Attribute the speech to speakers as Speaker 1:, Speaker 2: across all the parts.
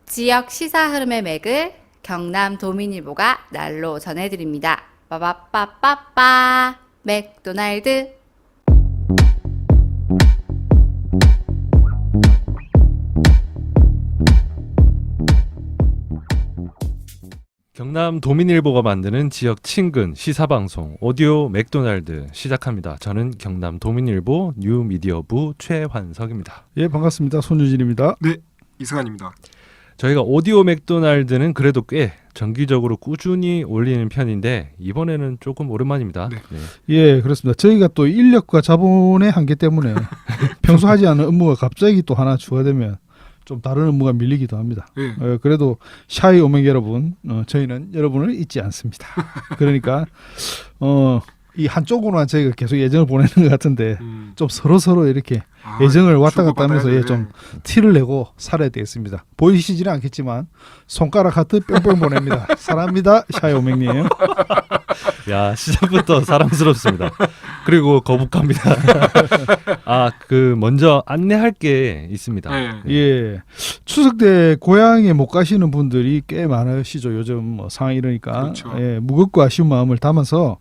Speaker 1: 지역 시사 흐름의 맥을 경남 도민일보가 날로 전해드립니다. 빠바빠빠빠 맥도날드.
Speaker 2: 경남 도민일보가 만드는 지역 친근 시사방송 오디오 맥도날드 시작합니다. 저는 경남 도민일보 뉴미디어부 최환석입니다.
Speaker 3: 예, 반갑습니다. 손유진입니다.
Speaker 4: 네, 이승환입니다.
Speaker 2: 저희가 오디오 맥도날드는 그래도 꽤 정기적으로 꾸준히 올리는 편인데 이번에는 조금 오랜만입니다.
Speaker 4: 네.
Speaker 3: 예, 그렇습니다. 저희가 또 인력과 자본의 한계 때문에 평소 하지 않은 업무가 갑자기 또 하나 추가되면 좀 다른 업무가 밀리기도 합니다.
Speaker 4: 네.
Speaker 3: 그래도 샤이 오메 여러분, 저희는 여러분을 잊지 않습니다. 그러니까 이 한쪽으로만 저희가 계속 예정을 보내는 것 같은데 좀 서로 이렇게 예정을 왔다 갔다 하면서 좀 티를 내고 살아야 되겠습니다. 보이시지는 않겠지만 손가락 하트 뿅뿅 보냅니다. 사랑합니다, 샤이 오맹님.
Speaker 2: 야, 시작부터 사랑스럽습니다. 그리고 거북합니다. 먼저 안내할 게 있습니다.
Speaker 4: 네.
Speaker 3: 예, 추석 때 고향에 못 가시는 분들이 꽤 많으시죠. 요즘 뭐 상황이 이러니까.
Speaker 4: 그렇죠.
Speaker 3: 예, 무겁고 아쉬운 마음을 담아서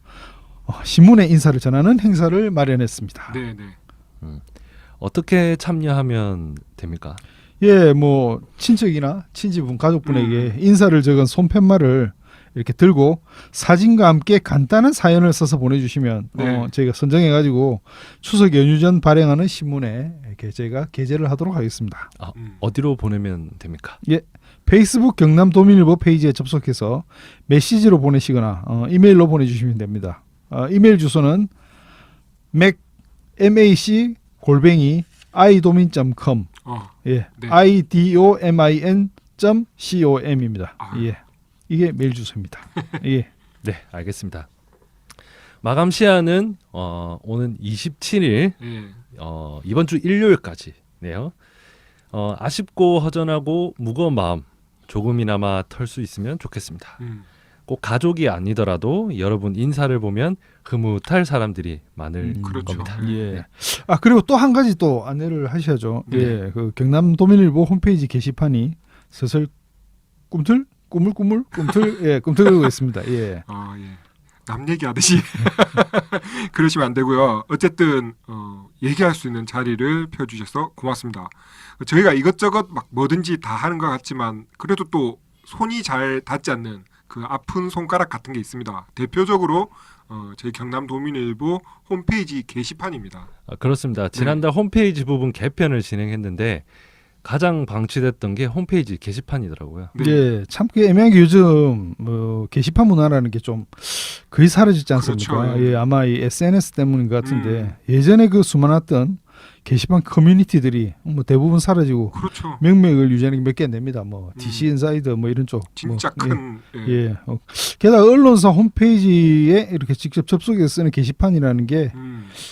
Speaker 3: 신문의 인사를 전하는 행사를 마련했습니다.
Speaker 4: 네, 네.
Speaker 2: 어떻게 참여하면 됩니까?
Speaker 3: 예, 뭐 친척이나 친지분, 가족분에게 인사를 적은 손팻말을 이렇게 들고 사진과 함께 간단한 사연을 써서 보내주시면
Speaker 4: 네.
Speaker 3: 저희가 선정해가지고 추석 연휴 전 발행하는 신문에 이렇게 저희가 게재를 하도록 하겠습니다.
Speaker 2: 어디로 보내면 됩니까?
Speaker 3: 예, 페이스북 경남 도민일보 페이지에 접속해서 메시지로 보내시거나 이메일로 보내주시면 됩니다. 이메일 주소는 mac@idomin.com 예,
Speaker 4: 네.
Speaker 3: idomin.com입니다. 예, 이게 메일 주소입니다. 예,
Speaker 2: 네, 알겠습니다. 마감 시한은 오는 27일
Speaker 4: 네.
Speaker 2: 이번 주 일요일까지네요. 아쉽고 허전하고 무거운 마음 조금이나마 털 수 있으면 좋겠습니다. 꼭 가족이 아니더라도 여러분 인사를 보면 흐뭇할 사람들이 많을
Speaker 4: 그렇죠.
Speaker 2: 겁니다.
Speaker 3: 예. 그리고 또 한 가지 또 안내를 하셔야죠.
Speaker 4: 네.
Speaker 3: 예, 그 경남 도민일보 홈페이지 게시판이 슬슬 꿈틀거리고 있습니다. 예.
Speaker 4: 예. 남 얘기하듯이 그러시면 안 되고요. 어쨌든 얘기할 수 있는 자리를 펴주셔서 고맙습니다. 저희가 이것저것 막 뭐든지 다 하는 것 같지만 그래도 또 손이 잘 닿지 않는 그 아픈 손가락 같은 게 있습니다. 대표적으로 저희 경남 도민일보 홈페이지 게시판입니다.
Speaker 2: 그렇습니다. 지난달 홈페이지 부분 개편을 진행했는데 가장 방치됐던 게 홈페이지 게시판이더라고요.
Speaker 4: 네.
Speaker 3: 예, 참 그 애매한 게 요즘 게시판 문화라는 게 좀 거의 사라졌지 않습니까?
Speaker 4: 그렇죠.
Speaker 3: 예, 아마 이 SNS 때문인 것 같은데 예전에 그 수많았던 게시판 커뮤니티들이 뭐 대부분 사라지고
Speaker 4: 그렇죠.
Speaker 3: 명맥을 유지하는 게 몇 개 안 됩니다. 뭐 DC 인사이드 뭐 이런 쪽
Speaker 4: 진짜
Speaker 3: 뭐,
Speaker 4: 큰
Speaker 3: 예. 게다가 언론사 홈페이지에 이렇게 직접 접속해서 쓰는 게시판이라는 게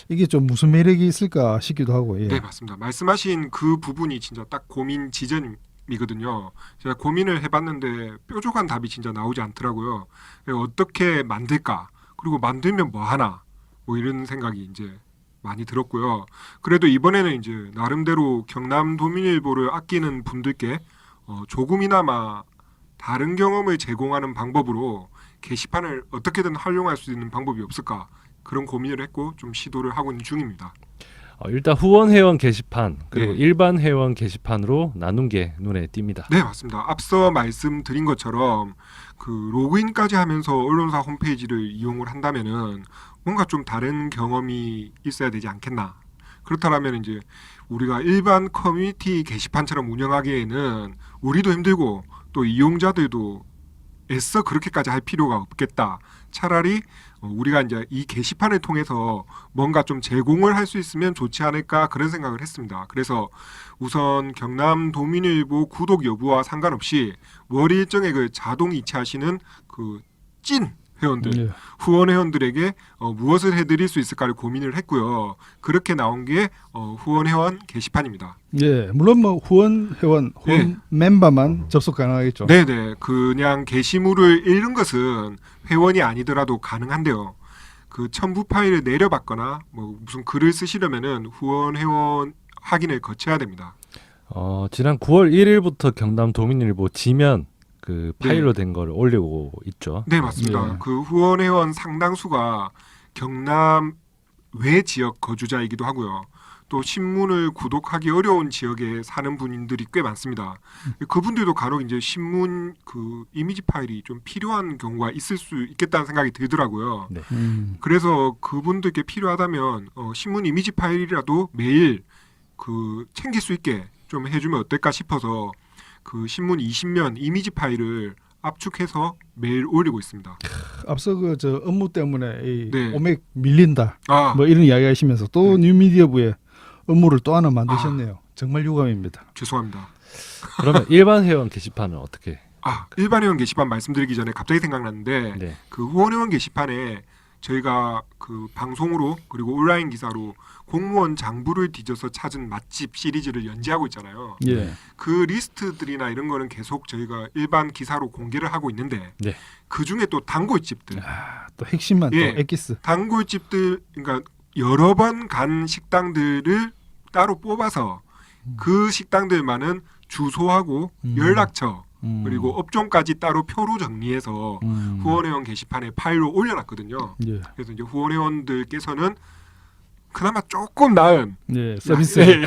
Speaker 3: 이게 좀 무슨 매력이 있을까 싶기도 하고. 예.
Speaker 4: 네, 맞습니다. 말씀하신 그 부분이 진짜 딱 고민 지점이거든요. 제가 고민을 해봤는데 뾰족한 답이 진짜 나오지 않더라고요. 어떻게 만들까? 그리고 만들면 뭐 하나? 뭐 이런 생각이 이제 많이 들었고요. 그래도 이번에는 이제 나름대로 경남 도민일보를 아끼는 분들께 조금이나마 다른 경험을 제공하는 방법으로 게시판을 어떻게든 활용할 수 있는 방법이 없을까? 그런 고민을 했고 좀 시도를 하고 있는 중입니다.
Speaker 2: 일단 후원 회원 게시판 그리고
Speaker 4: 네.
Speaker 2: 일반 회원 게시판으로 나눈 게 눈에 띕니다.
Speaker 4: 네, 맞습니다. 앞서 말씀드린 것처럼 그 로그인까지 하면서 언론사 홈페이지를 이용을 한다면은 뭔가 좀 다른 경험이 있어야 되지 않겠나. 그렇다면 이제 우리가 일반 커뮤니티 게시판처럼 운영하기에는 우리도 힘들고 또 이용자들도 애써 그렇게까지 할 필요가 없겠다. 차라리 우리가 이제 이 게시판을 통해서 뭔가 좀 제공을 할 수 있으면 좋지 않을까 그런 생각을 했습니다. 그래서 우선 경남 도민일보 구독 여부와 상관없이 월 일정액을 자동 이체하시는 그 찐 회원들,
Speaker 3: 예.
Speaker 4: 후원 회원들에게 무엇을 해드릴 수 있을까를 고민을 했고요. 그렇게 나온 게 후원 회원 게시판입니다.
Speaker 3: 예, 물론 뭐 후원
Speaker 4: 네.
Speaker 3: 멤버만 접속 가능하겠죠.
Speaker 4: 네네, 그냥 게시물을 읽는 것은 회원이 아니더라도 가능한데요. 그 첨부 파일을 내려받거나 뭐 무슨 글을 쓰시려면은 후원 회원 확인을 거쳐야 됩니다.
Speaker 2: 지난 9월 1일부터 경남 도민일보 지면 그
Speaker 4: 네.
Speaker 2: 파일로 된 걸 올리고 있죠.
Speaker 4: 네, 맞습니다.
Speaker 3: 예.
Speaker 4: 그 후원회원 상당수가 경남 외 지역 거주자이기도 하고요. 또 신문을 구독하기 어려운 지역에 사는 분들이 꽤 많습니다. 그분들도 간혹 이제 신문 그 이미지 파일이 좀 필요한 경우가 있을 수 있겠다는 생각이 들더라고요.
Speaker 2: 네.
Speaker 4: 그래서 그분들께 필요하다면 신문 이미지 파일이라도 매일 그 챙길 수 있게 좀 해주면 어떨까 싶어서 그 신문 20면 이미지 파일을 압축해서 매일 올리고 있습니다.
Speaker 3: 앞서 그 저 업무 때문에 이
Speaker 4: 네.
Speaker 3: 오맥 밀린다
Speaker 4: 아,
Speaker 3: 뭐 이런 이야기 하시면서 또 뉴미디어부에 업무를 또 하나 만드셨네요. 정말 유감입니다.
Speaker 4: 죄송합니다.
Speaker 2: 그러면 일반 회원 게시판은 어떻게?
Speaker 4: 일반 회원 게시판 말씀드리기 전에 갑자기 생각났는데
Speaker 2: 네.
Speaker 4: 그 후원 회원 게시판에 저희가 그 방송으로 그리고 온라인 기사로 공무원 장부를 뒤져서 찾은 맛집 시리즈를 연재하고 있잖아요.
Speaker 3: 예.
Speaker 4: 그 리스트들이나 이런 거는 계속 저희가 일반 기사로 공개를 하고 있는데
Speaker 2: 네.
Speaker 4: 그 중에 또 단골집들,
Speaker 3: 또 핵심만
Speaker 4: 예.
Speaker 3: 또 엑기스.
Speaker 4: 단골집들 그러니까 여러 번 간 식당들을 따로 뽑아서 그 식당들만은 주소하고 연락처 그리고 업종까지 따로 표로 정리해서 후원회원 게시판에 파일로 올려놨거든요.
Speaker 3: 예.
Speaker 4: 그래서 이제 후원회원들께서는 그나마 조금 나은
Speaker 3: 예. 서비스.
Speaker 4: 예,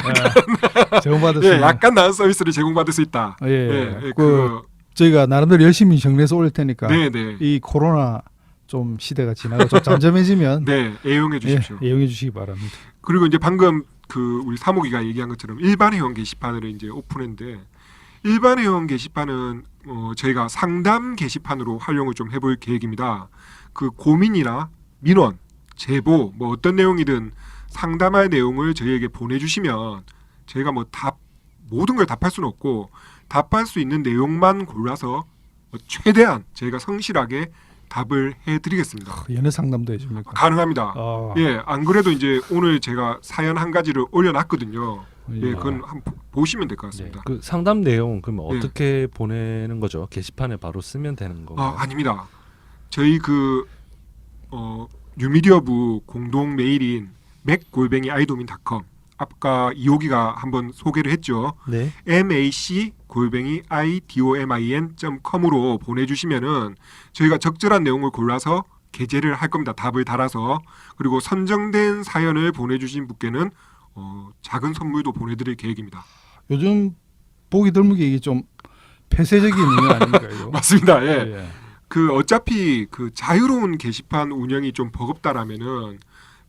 Speaker 3: 제공받을 수 있는.
Speaker 4: 약간 나은 서비스를 제공받을 수 있다.
Speaker 3: 예.
Speaker 4: 예,
Speaker 3: 그 저희가 나름대로 열심히 정리해서 올릴 테니까
Speaker 4: 네.
Speaker 3: 이 코로나 좀 시대가 지나고 좀 잠잠해지면
Speaker 4: 네, 애용해 주십시오.
Speaker 3: 예, 애용해 주시기 바랍니다.
Speaker 4: 그리고 이제 방금 그 우리 사모기가 얘기한 것처럼 일반 회원 게시판을 이제 오픈했는데 일반 회원 게시판은 저희가 상담 게시판으로 활용을 좀 해볼 계획입니다. 그 고민이나 민원, 제보 뭐 어떤 내용이든 상담할 내용을 저희에게 보내주시면 저희가 뭐 모든 걸 답할 수는 없고 답할 수 있는 내용만 골라서 최대한 저희가 성실하게 답을 해드리겠습니다.
Speaker 3: 연애 상담도 해줍니까?
Speaker 4: 가능합니다.
Speaker 3: 아,
Speaker 4: 예, 안 그래도 이제 오늘 제가 사연 한 가지를 올려놨거든요.
Speaker 3: 예.
Speaker 4: 예, 그건 한번 보시면 될 것
Speaker 2: 네.
Speaker 4: 같습니다.
Speaker 2: 그 상담 내용 그럼
Speaker 4: 네.
Speaker 2: 어떻게 보내는 거죠? 게시판에 바로 쓰면 되는 건가요?
Speaker 4: 아닙니다. 저희 그 뉴미디어부 공동 메일인 mac@idomin.com 아까 이호기가 한번 소개를 했죠.
Speaker 2: 네.
Speaker 4: mac@idomin.com으로 보내주시면은 저희가 적절한 내용을 골라서 게재를 할 겁니다. 답을 달아서. 그리고 선정된 사연을 보내주신 분께는 작은 선물도 보내드릴 계획입니다.
Speaker 3: 요즘 보기 드물게 이게 좀 폐쇄적인 운영 아닙니까 이거?
Speaker 4: 맞습니다. 예.
Speaker 3: 예.
Speaker 4: 그 어차피 그 자유로운 게시판 운영이 좀 버겁다라면은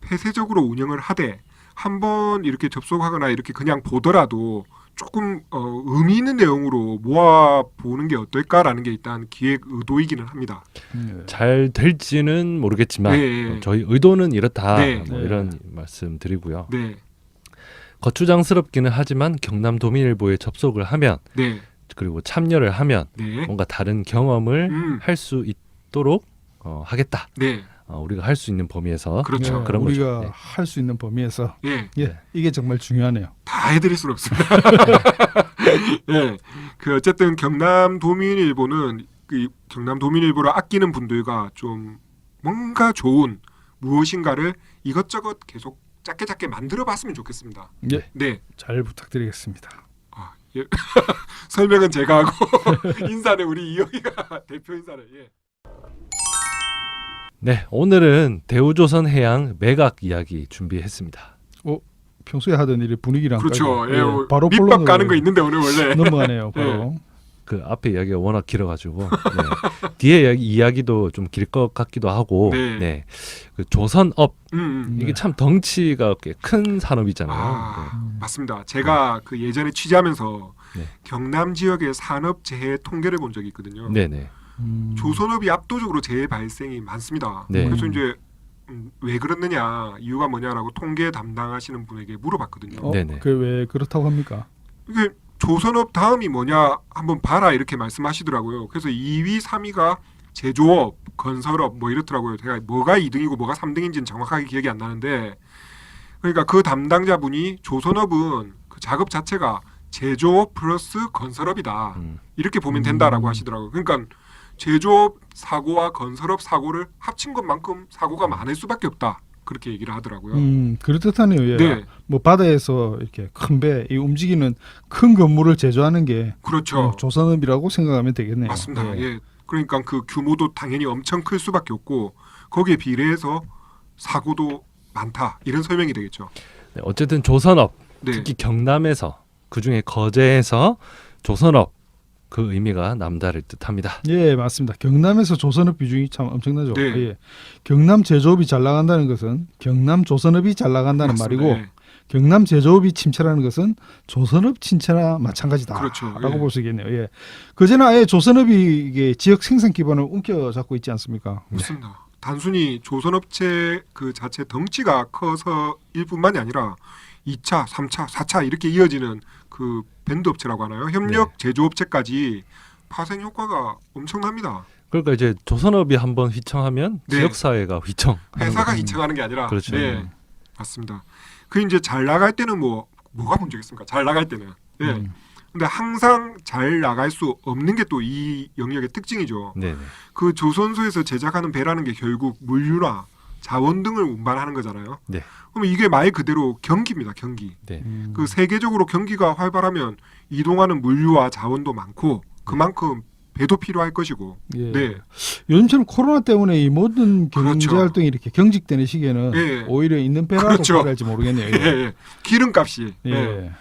Speaker 4: 폐쇄적으로 운영을 하되 한번 이렇게 접속하거나 이렇게 그냥 보더라도 조금 의미 있는 내용으로 모아 보는 게 어떨까라는 게 일단 기획 의도이기는 합니다.
Speaker 3: 예.
Speaker 2: 잘 될지는 모르겠지만
Speaker 4: 네.
Speaker 2: 저희 의도는 이렇다.
Speaker 4: 네.
Speaker 2: 뭐
Speaker 3: 네.
Speaker 2: 이런 말씀 드리고요.
Speaker 4: 네,
Speaker 2: 거추장스럽기는 하지만 경남 도민일보에 접속을 하면
Speaker 4: 네,
Speaker 2: 그리고 참여를 하면
Speaker 4: 네,
Speaker 2: 뭔가 다른 경험을 할 수 있도록 하겠다.
Speaker 4: 네,
Speaker 2: 우리가 할 수 있는 범위에서
Speaker 4: 그렇죠.
Speaker 3: 예,
Speaker 2: 그런 거죠.
Speaker 3: 우리가
Speaker 2: 네.
Speaker 3: 할 수 있는 범위에서
Speaker 4: 예,
Speaker 3: 예, 이게 정말 중요하네요.
Speaker 4: 다 해드릴 수는 없습니다. 예, 그 어쨌든 경남 도민일보는 그 경남 도민일보를 아끼는 분들과 좀 뭔가 좋은 무엇인가를 이것저것 계속 작게 만들어봤으면 좋겠습니다.
Speaker 3: 예,
Speaker 4: 네,
Speaker 3: 잘 부탁드리겠습니다.
Speaker 4: 예. 설명은 제가 하고 인사는 우리 이영희가 대표 인사를. 예.
Speaker 2: 네, 오늘은 대우조선해양 매각 이야기 준비했습니다.
Speaker 3: 평소에 하던 일의 분위기랑
Speaker 4: 그렇죠.
Speaker 3: 깔고,
Speaker 4: 예,
Speaker 3: 바로
Speaker 4: 밑밥
Speaker 3: 본론으로
Speaker 4: 가는 거 있는데 오늘 원래.
Speaker 3: 넘어가네요. 바로.
Speaker 2: 그 앞에 이야기가 워낙 길어가지고 네. 뒤에 이야기도 좀 길 것 같기도 하고
Speaker 4: 네.
Speaker 2: 네. 그 조선업
Speaker 4: 네.
Speaker 2: 이게 참 덩치가 꽤 큰 산업이잖아요.
Speaker 4: 맞습니다. 제가 그 예전에 취재하면서
Speaker 2: 네.
Speaker 4: 경남 지역의 산업 재해 통계를 본 적이 있거든요.
Speaker 2: 네, 네.
Speaker 4: 조선업이 압도적으로 재해 발생이 많습니다.
Speaker 2: 네.
Speaker 4: 그래서 이제 왜 그렇느냐, 이유가 뭐냐라고 통계 담당하시는 분에게 물어봤거든요.
Speaker 2: 네네.
Speaker 3: 그 왜 그렇다고 합니까?
Speaker 4: 이게 조선업 다음이 뭐냐 한번 봐라 이렇게 말씀하시더라고요. 그래서 2위, 3위가 제조업, 건설업 뭐 이렇더라고요. 제가 뭐가 2등이고 뭐가 3등인지는 정확하게 기억이 안 나는데, 그러니까 그 담당자분이 조선업은 그 작업 자체가 제조업 플러스 건설업이다 이렇게 보면 된다라고 하시더라고요. 그러니까 제조업 사고와 건설업 사고를 합친 것만큼 사고가 많을 수밖에 없다. 그렇게 얘기를 하더라고요.
Speaker 3: 그렇듯하네요. 예.
Speaker 4: 네,
Speaker 3: 뭐 바다에서 이렇게 큰 배, 이 움직이는 큰 건물을 제조하는 게
Speaker 4: 그렇죠.
Speaker 3: 조선업이라고 생각하면 되겠네요.
Speaker 4: 맞습니다.
Speaker 3: 예.
Speaker 4: 예. 그러니까 그 규모도 당연히 엄청 클 수밖에 없고 거기에 비례해서 사고도 많다 이런 설명이 되겠죠.
Speaker 2: 네, 어쨌든 조선업,
Speaker 4: 네,
Speaker 2: 특히 경남에서 그중에 거제에서 조선업 그 의미가 남다를 듯합니다.
Speaker 3: 예, 맞습니다. 경남에서 조선업 비중이 참 엄청나죠.
Speaker 4: 네.
Speaker 3: 예. 경남 제조업이 잘 나간다는 것은 경남 조선업이 잘 나간다는
Speaker 4: 맞습니다.
Speaker 3: 말이고
Speaker 4: 예.
Speaker 3: 경남 제조업이 침체라는 것은 조선업 침체나 마찬가지다라고
Speaker 4: 그렇죠. 예.
Speaker 3: 볼 수 있겠네요. 예. 그제는 아예 조선업이 이게 지역 생산 기반을 움켜잡고 있지 않습니까?
Speaker 4: 맞습니다. 단순히 조선업체 그 자체 덩치가 커서일 뿐만이 아니라 2차, 3차, 4차 이렇게 이어지는 그 밴드 업체라고 하나요? 협력 제조업체까지 파생 효과가 엄청납니다.
Speaker 2: 그러니까 이제 조선업이 한번 휘청하면
Speaker 4: 네.
Speaker 2: 지역사회가 휘청.
Speaker 4: 회사가 휘청하는 게 아니라
Speaker 2: 그렇죠.
Speaker 4: 네, 맞습니다. 그 이제 잘 나갈 때는 뭐가 문제겠습니까? 잘 나갈 때는. 예. 근데 항상 잘 나갈 수 없는 게 또 이 영역의 특징이죠.
Speaker 2: 네.
Speaker 4: 그 조선소에서 제작하는 배라는 게 결국 물류나 자원 등을 운반하는 거잖아요.
Speaker 2: 네.
Speaker 4: 그럼 이게 말 그대로 경기입니다. 경기.
Speaker 2: 네.
Speaker 4: 그 세계적으로 경기가 활발하면 이동하는 물류와 자원도 많고 그만큼 배도 필요할 것이고.
Speaker 3: 예.
Speaker 4: 네.
Speaker 3: 요즘처럼 코로나 때문에 이 모든 경제
Speaker 4: 그렇죠.
Speaker 3: 활동이 이렇게 경직되는 시기에는
Speaker 4: 예.
Speaker 3: 오히려 있는 배라고
Speaker 4: 그렇죠.
Speaker 3: 할지 모르겠네요.
Speaker 4: 예, 예. 기름값이.
Speaker 3: 예.
Speaker 4: 예.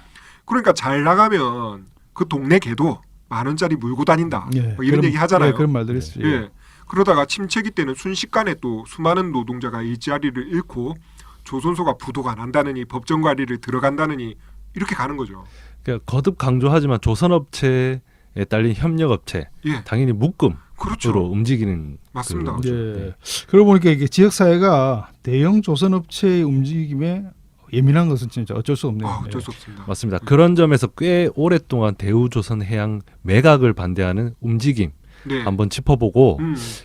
Speaker 4: 그러니까 잘 나가면 그 동네 개도 10,000원짜리 물고 다닌다.
Speaker 3: 예.
Speaker 4: 뭐 이런 얘기 하잖아요.
Speaker 3: 예, 그런 말들 있어요.
Speaker 4: 예. 그러다가 침체기 때는 순식간에 또 수많은 노동자가 일자리를 잃고 조선소가 부도가 난다느니 법정 관리를 들어간다느니 이렇게 가는 거죠.
Speaker 2: 그러니까 거듭 강조하지만 조선업체에 딸린 협력업체
Speaker 4: 예.
Speaker 2: 당연히 묶음으로
Speaker 4: 그렇죠.
Speaker 2: 움직이는
Speaker 4: 맞습니다.
Speaker 2: 그 거죠.
Speaker 3: 예.
Speaker 2: 네.
Speaker 3: 그러고 보니까 이게 지역 사회가 대형 조선업체의 움직임에 예민한 것은 진짜 어쩔 수 없네요.
Speaker 4: 어쩔 수 없습니다.
Speaker 2: 맞습니다. 그런 점에서 꽤 오랫동안 대우조선해양 매각을 반대하는 움직임
Speaker 4: 네.
Speaker 2: 한번 짚어보고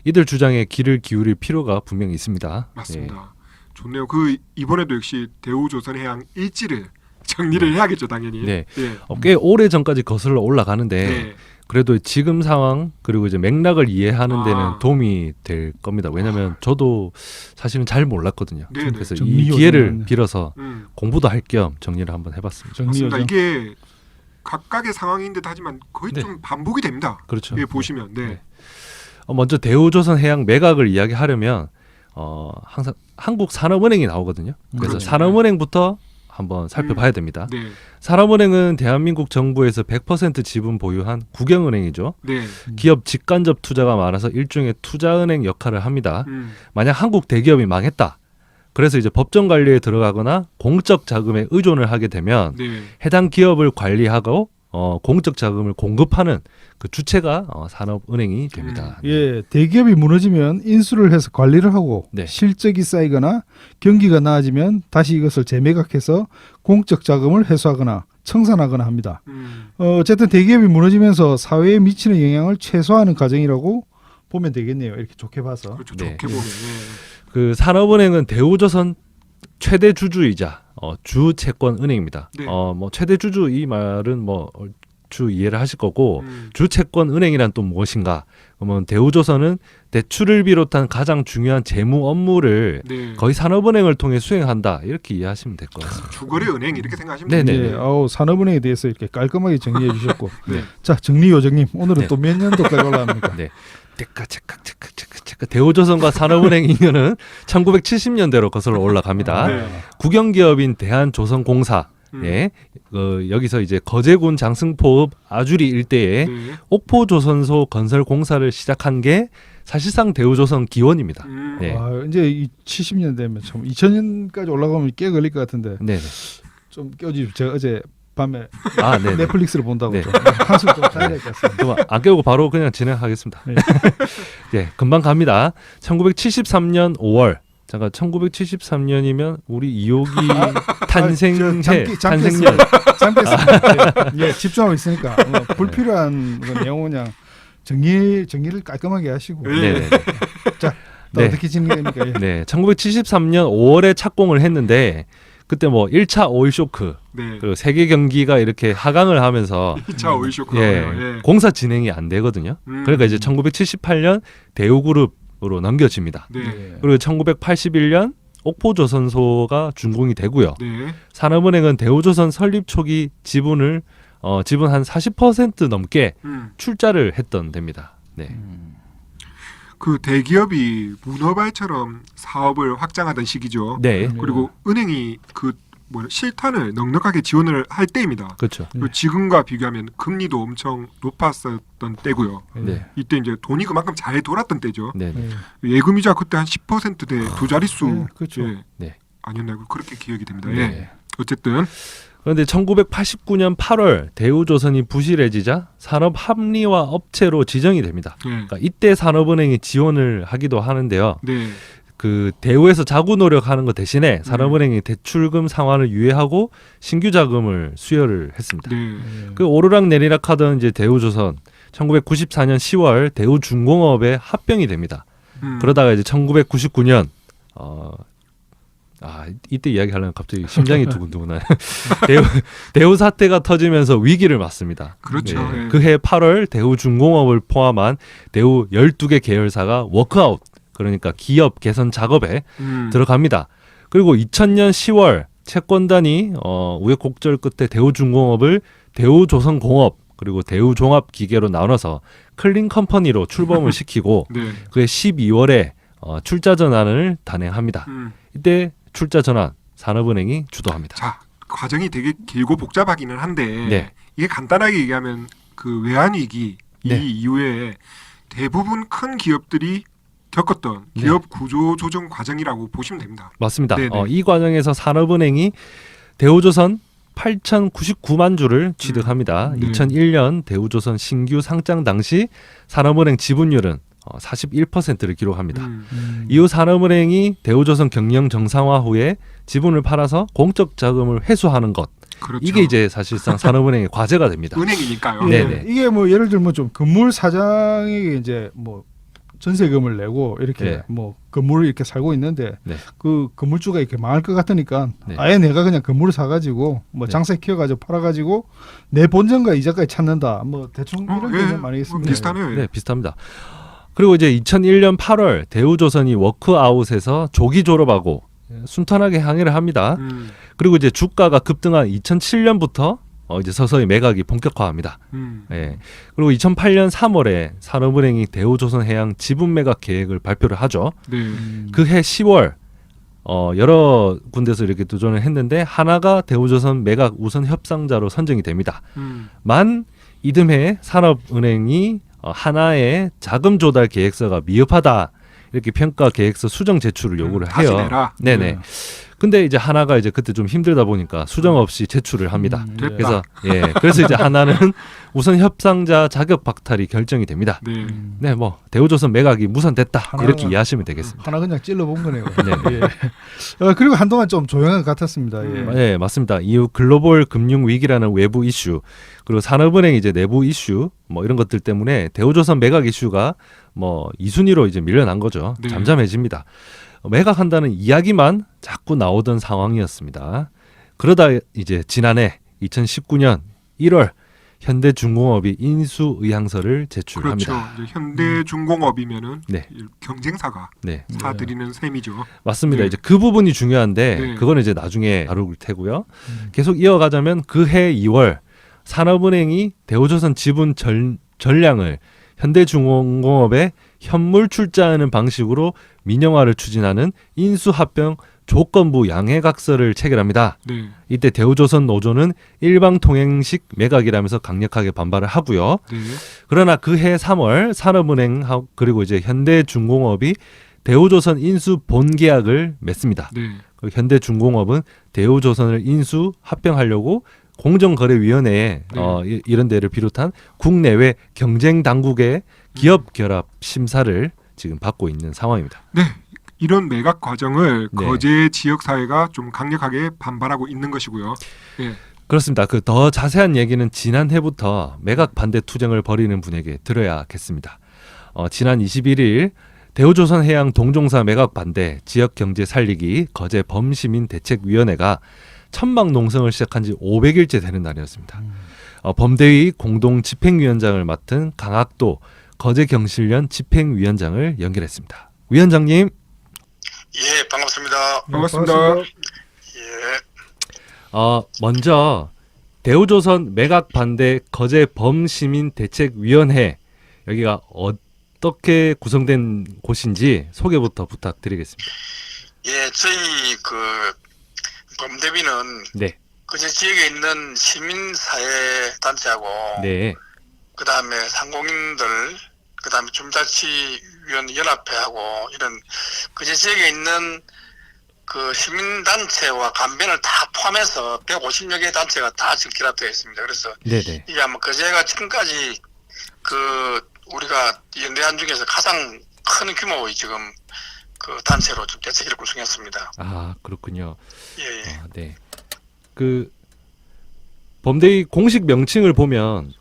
Speaker 2: 이들 주장에 귀를 기울일 필요가 분명히 있습니다.
Speaker 4: 맞습니다. 좋네요. 그 이번에도 역시 대우조선해양 일지를 정리를 해야겠죠, 당연히.
Speaker 2: 네.
Speaker 4: 예.
Speaker 2: 꽤 오래 전까지 거슬러 올라가는데
Speaker 4: 네.
Speaker 2: 그래도 지금 상황 그리고 이제 맥락을 이해하는 데는 도움이 될 겁니다. 왜냐하면 저도 사실은 잘 몰랐거든요.
Speaker 4: 네네.
Speaker 2: 그래서
Speaker 3: 정리
Speaker 2: 이 기회를
Speaker 3: 요즘은-
Speaker 2: 빌어서 공부도 할 겸 정리를 한번 해봤습니다.
Speaker 3: 정리
Speaker 4: 맞습니다.
Speaker 3: 요정.
Speaker 4: 이게 각각의 상황인 듯 하지만 거의
Speaker 2: 네.
Speaker 4: 좀 반복이 됩니다.
Speaker 2: 그렇죠.
Speaker 4: 예, 보시면. 네.
Speaker 2: 네. 먼저 대우조선해양 매각을 이야기하려면 항상 한국산업은행이 나오거든요. 그래서
Speaker 4: 그렇죠.
Speaker 2: 산업은행부터 한번 살펴봐야 됩니다.
Speaker 4: 네.
Speaker 2: 산업은행은 대한민국 정부에서 100% 지분 보유한 국영은행이죠.
Speaker 4: 네.
Speaker 2: 기업 직간접 투자가 많아서 일종의 투자은행 역할을 합니다.
Speaker 4: 음.
Speaker 2: 만약 한국 대기업이 망했다. 그래서 이제 법정 관리에 들어가거나 공적 자금에 의존을 하게 되면
Speaker 4: 네.
Speaker 2: 해당 기업을 관리하고 공적 자금을 공급하는 그 주체가 산업은행이 됩니다.
Speaker 3: 예, 대기업이 무너지면 인수를 해서 관리를 하고
Speaker 2: 네.
Speaker 3: 실적이 쌓이거나 경기가 나아지면 다시 이것을 재매각해서 공적 자금을 회수하거나 청산하거나 합니다. 어쨌든 대기업이 무너지면서 사회에 미치는 영향을 최소화하는 과정이라고 보면 되겠네요. 이렇게 좋게 봐서.
Speaker 4: 그렇죠.
Speaker 2: 네.
Speaker 4: 좋게 보면. 네.
Speaker 2: 그 산업은행은 대우조선 최대 주주이자 주채권은행입니다.
Speaker 4: 네.
Speaker 2: 뭐 최대 주주 이 말은 뭐 주 이해를 하실 거고
Speaker 4: 음.
Speaker 2: 주채권은행이란 또 무엇인가? 그러면 대우조선은 대출을 비롯한 가장 중요한 재무 업무를
Speaker 4: 네.
Speaker 2: 거의 산업은행을 통해 수행한다 이렇게 이해하시면 될 것 같습니다.
Speaker 4: 주거래 은행 이렇게 생각하시면
Speaker 2: 네네.
Speaker 4: 됩니다.
Speaker 3: 예, 산업은행에 대해서 이렇게 깔끔하게 정리해 주셨고.
Speaker 4: 네.
Speaker 3: 자, 정리 요정님 오늘은
Speaker 2: 네.
Speaker 3: 또 몇 년도까지 올라갑니까?
Speaker 2: 네. 체크 대우조선과 산업은행 인연은 1970년대로 거슬러 올라갑니다.
Speaker 4: 네.
Speaker 2: 국영기업인 대한조선공사 예, 여기서 이제 거제군 장승포읍 아주리 일대에
Speaker 4: 네.
Speaker 2: 옥포조선소 건설 공사를 시작한 게 사실상 대우조선 기원입니다. 네.
Speaker 3: 아, 이제 이 70년 되면 참 2000년까지 올라가면 꽤 걸릴 것 같은데
Speaker 2: 네.
Speaker 3: 좀 껴주십시오. 제가 어제 밤에
Speaker 2: 아, 네.
Speaker 3: 넷플릭스를 본다고
Speaker 2: 네.
Speaker 3: 좀 한숨 좀 자야 될 것 같습니다.
Speaker 2: 그럼 안 깨우고 바로 그냥 진행하겠습니다.
Speaker 3: 네.
Speaker 2: 네, 금방 갑니다. 1973년 5월. 잠깐 1973년이면 우리 이호기 탄생해 탄생년.
Speaker 3: 잠겠습니다. 예, 집중하고 있으니까 불필요한 그 내용은 그냥 정리를 깔끔하게 하시고.
Speaker 2: 네. 네.
Speaker 3: 자, 또
Speaker 2: 네.
Speaker 3: 어떻게 진행됩니까? 예.
Speaker 2: 네, 1973년 5월에 착공을 했는데 그때 뭐 1차 오일 쇼크
Speaker 4: 네.
Speaker 2: 그리고 세계 경기가 이렇게 하강을 하면서
Speaker 4: 2차 오일 쇼크.
Speaker 2: 예, 공사 진행이 안 되거든요. 그러니까 이제 1978년 대우그룹으로 넘겨집니다.
Speaker 4: 네.
Speaker 3: 예.
Speaker 2: 그리고 1981년 옥포조선소가 준공이 되고요.
Speaker 4: 네.
Speaker 2: 산업은행은 대우조선 설립 초기 지분 한 40% 넘게 출자를 했던 데입니다. 네.
Speaker 4: 그 대기업이 문어발처럼 사업을 확장하던 시기죠.
Speaker 2: 네.
Speaker 4: 그리고 은행이 그 실탄을 넉넉하게 지원을 할 때입니다.
Speaker 2: 그렇죠.
Speaker 4: 그리고 지금과 비교하면 금리도 엄청 높았었던 때고요.
Speaker 2: 네.
Speaker 4: 이때 이제 돈이 그만큼 잘 돌았던 때죠.
Speaker 2: 네. 네.
Speaker 4: 예금이자 그때 한 10%대 두 자릿수
Speaker 3: 네, 그렇죠.
Speaker 2: 네.
Speaker 4: 아니었나요? 그렇게 기억이 됩니다.
Speaker 2: 네.
Speaker 4: 예. 어쨌든
Speaker 2: 그런데 1989년 8월 대우조선이 부실해지자 산업 합리화 업체로 지정이 됩니다.
Speaker 4: 네.
Speaker 2: 그러니까 이때 산업은행이 지원을 하기도 하는데요.
Speaker 4: 네.
Speaker 2: 그 대우에서 자구 노력하는 것 대신에 산업은행이 대출금 상환을 유예하고 신규 자금을 수여를 했습니다.
Speaker 4: 네.
Speaker 2: 그 오르락 내리락 하던 이제 대우조선 1994년 10월 대우중공업에 합병이 됩니다. 그러다가 이제 1999년 이때 이야기하려면 갑자기 심장이 두근두근하네. 대우 사태가 터지면서 위기를 맞습니다.
Speaker 4: 그렇죠. 네.
Speaker 2: 그해 8월 대우중공업을 포함한 대우 12개 계열사가 워크아웃, 그러니까 기업 개선 작업에 들어갑니다. 그리고 2000년 10월 채권단이 우여곡절 끝에 대우중공업을 대우조선공업 그리고 대우종합기계로 나눠서 클린컴퍼니로 출범을 시키고
Speaker 4: 네.
Speaker 2: 그해 12월에 출자 전환을 단행합니다. 이때 출자 전환 산업은행이 주도합니다.
Speaker 4: 자, 과정이 되게 길고 복잡하기는 한데
Speaker 2: 네.
Speaker 4: 이게 간단하게 얘기하면 그 외환위기
Speaker 2: 네.
Speaker 4: 이 이후에 대부분 큰 기업들이 겪었던 기업 구조 조정 과정이라고 보시면 됩니다.
Speaker 2: 맞습니다.
Speaker 4: 네네.
Speaker 2: 이 과정에서 산업은행이 대우조선 8,099만 주를 취득합니다.
Speaker 4: 네.
Speaker 2: 2001년 대우조선 신규 상장 당시 산업은행 지분율은 41%를 기록합니다. 이후 산업은행이 대우조선 경영 정상화 후에 지분을 팔아서 공적 자금을 회수하는 것.
Speaker 4: 그렇죠.
Speaker 2: 이게 이제 사실상 산업은행의 과제가 됩니다.
Speaker 4: 은행이니까요.
Speaker 2: 네.
Speaker 3: 예,
Speaker 2: 네네.
Speaker 3: 이게 뭐 예를 들면 좀 건물 사장에게 이제 뭐 전세금을 내고 이렇게
Speaker 2: 네.
Speaker 3: 뭐 건물을 이렇게 살고 있는데
Speaker 2: 네.
Speaker 3: 그 건물주가 이렇게 망할 것 같으니까
Speaker 2: 네.
Speaker 3: 아예 내가 그냥 건물을 사가지고 뭐
Speaker 2: 네.
Speaker 3: 장세 키워가지고 팔아가지고 내 본전과 이자까지 찾는다. 뭐 대충 이런 개념 아니겠습니까?
Speaker 4: 비슷하네요.
Speaker 2: 네, 비슷합니다. 그리고 이제 2001년 8월 대우조선이 워크아웃에서 조기 졸업하고 순탄하게 항해를 합니다. 그리고 이제 주가가 급등한 2007년부터 이제 서서히 매각이 본격화합니다. 예. 그리고 2008년 3월에 산업은행이 대우조선해양 지분 매각 계획을 발표를 하죠.
Speaker 4: 네.
Speaker 2: 그해 10월 여러 군데서 이렇게 도전을 했는데 하나가 대우조선 매각 우선 협상자로 선정이 됩니다. 만 이듬해 산업은행이 하나의 자금 조달 계획서가 미흡하다 이렇게 평가 계획서 수정 제출을 요구를
Speaker 4: 다시
Speaker 2: 해요.
Speaker 4: 내라.
Speaker 2: 네네. 근데 이제 하나가 이제 그때 좀 힘들다 보니까 수정 없이 제출을 합니다.
Speaker 4: 됐다.
Speaker 2: 그래서 이제 하나는 우선 협상자 자격 박탈이 결정이 됩니다.
Speaker 4: 네.
Speaker 2: 네, 뭐 대우조선 매각이 무산됐다 이렇게
Speaker 3: 하나가-
Speaker 2: 이해하시면 되겠습니다.
Speaker 3: 하나 그냥 찔러본 거네요.
Speaker 2: 네.
Speaker 3: 예. 그리고 한동안 좀 조용한 것 같았습니다. 예.
Speaker 2: 네, 맞습니다. 이후 글로벌 금융 위기라는 외부 이슈 그리고 산업은행 이제 내부 이슈 뭐 이런 것들 때문에 대우조선 매각 이슈가 뭐 2순위로 이제 밀려난 거죠.
Speaker 4: 네.
Speaker 2: 잠잠해집니다. 매각한다는 이야기만 자꾸 나오던 상황이었습니다. 그러다 이제 지난해 2019년 1월 현대중공업이 인수 의향서를 제출합니다.
Speaker 4: 그렇죠. 이제 현대중공업이면은
Speaker 2: 네.
Speaker 4: 경쟁사가
Speaker 2: 네,
Speaker 4: 사들이는 셈이죠.
Speaker 2: 맞습니다.
Speaker 4: 네.
Speaker 2: 이제 그 부분이 중요한데
Speaker 4: 네.
Speaker 2: 그거는 이제 나중에 다룰 테고요. 계속 이어가자면 그해 2월 산업은행이 대우조선 지분 전량을 현대중공업에 현물 출자하는 방식으로 민영화를 추진하는 인수합병 조건부 양해각서를 체결합니다.
Speaker 4: 네.
Speaker 2: 이때 대우조선 노조는 일방통행식 매각이라면서 강력하게 반발을 하고요.
Speaker 4: 네.
Speaker 2: 그러나 그해 3월 산업은행 그리고 이제 현대중공업이 대우조선 인수 본계약을 맺습니다.
Speaker 4: 네.
Speaker 2: 그리고 현대중공업은 대우조선을 인수 합병하려고 공정거래위원회에
Speaker 4: 네.
Speaker 2: 이런 데를 비롯한 국내외 경쟁 당국의 기업 결합 심사를 지금 받고 있는 상황입니다.
Speaker 4: 네. 이런 매각 과정을
Speaker 2: 네.
Speaker 4: 거제 지역 사회가 좀 강력하게 반발하고 있는 것이고요. 예.
Speaker 2: 그렇습니다. 그 더 자세한 얘기는 지난해부터 매각 반대 투쟁을 벌이는 분에게 들어야겠습니다. 지난 21일 대우조선해양 동종사 매각 반대 지역 경제 살리기 거제 범시민 대책위원회가 천막 농성을 시작한 지 500일째 되는 날이었습니다. 범대위 공동 집행위원장을 맡은 강학도 거제경실련 집행위원장을 연결했습니다. 위원장님.
Speaker 5: 예, 반갑습니다.
Speaker 4: 반갑습니다.
Speaker 5: 예.
Speaker 2: 먼저 대우조선 매각 반대 거제 범시민대책위원회 여기가 어떻게 구성된 곳인지 소개부터 부탁드리겠습니다.
Speaker 5: 예, 저희 그 범대비는
Speaker 2: 네,
Speaker 5: 그제 지역에 있는 시민사회 단체하고
Speaker 2: 네,
Speaker 5: 그다음에 상공인들 그다음에 주민자치위원 연합회하고 이런 그제 지역에 있는 그 시민단체와 간변을 다 포함해서 150여 개 단체가 다 지금 결합되어 있습니다. 그래서
Speaker 2: 네, 네.
Speaker 5: 이게 아마 그제가 지금까지 그 우리가 연대한 중에서 가장 큰 규모의 지금 그 단체로 좀 대책위를 구성했습니다.
Speaker 2: 아, 그렇군요.
Speaker 5: 예, 예.
Speaker 2: 네. 그 범대위 공식 명칭을 보면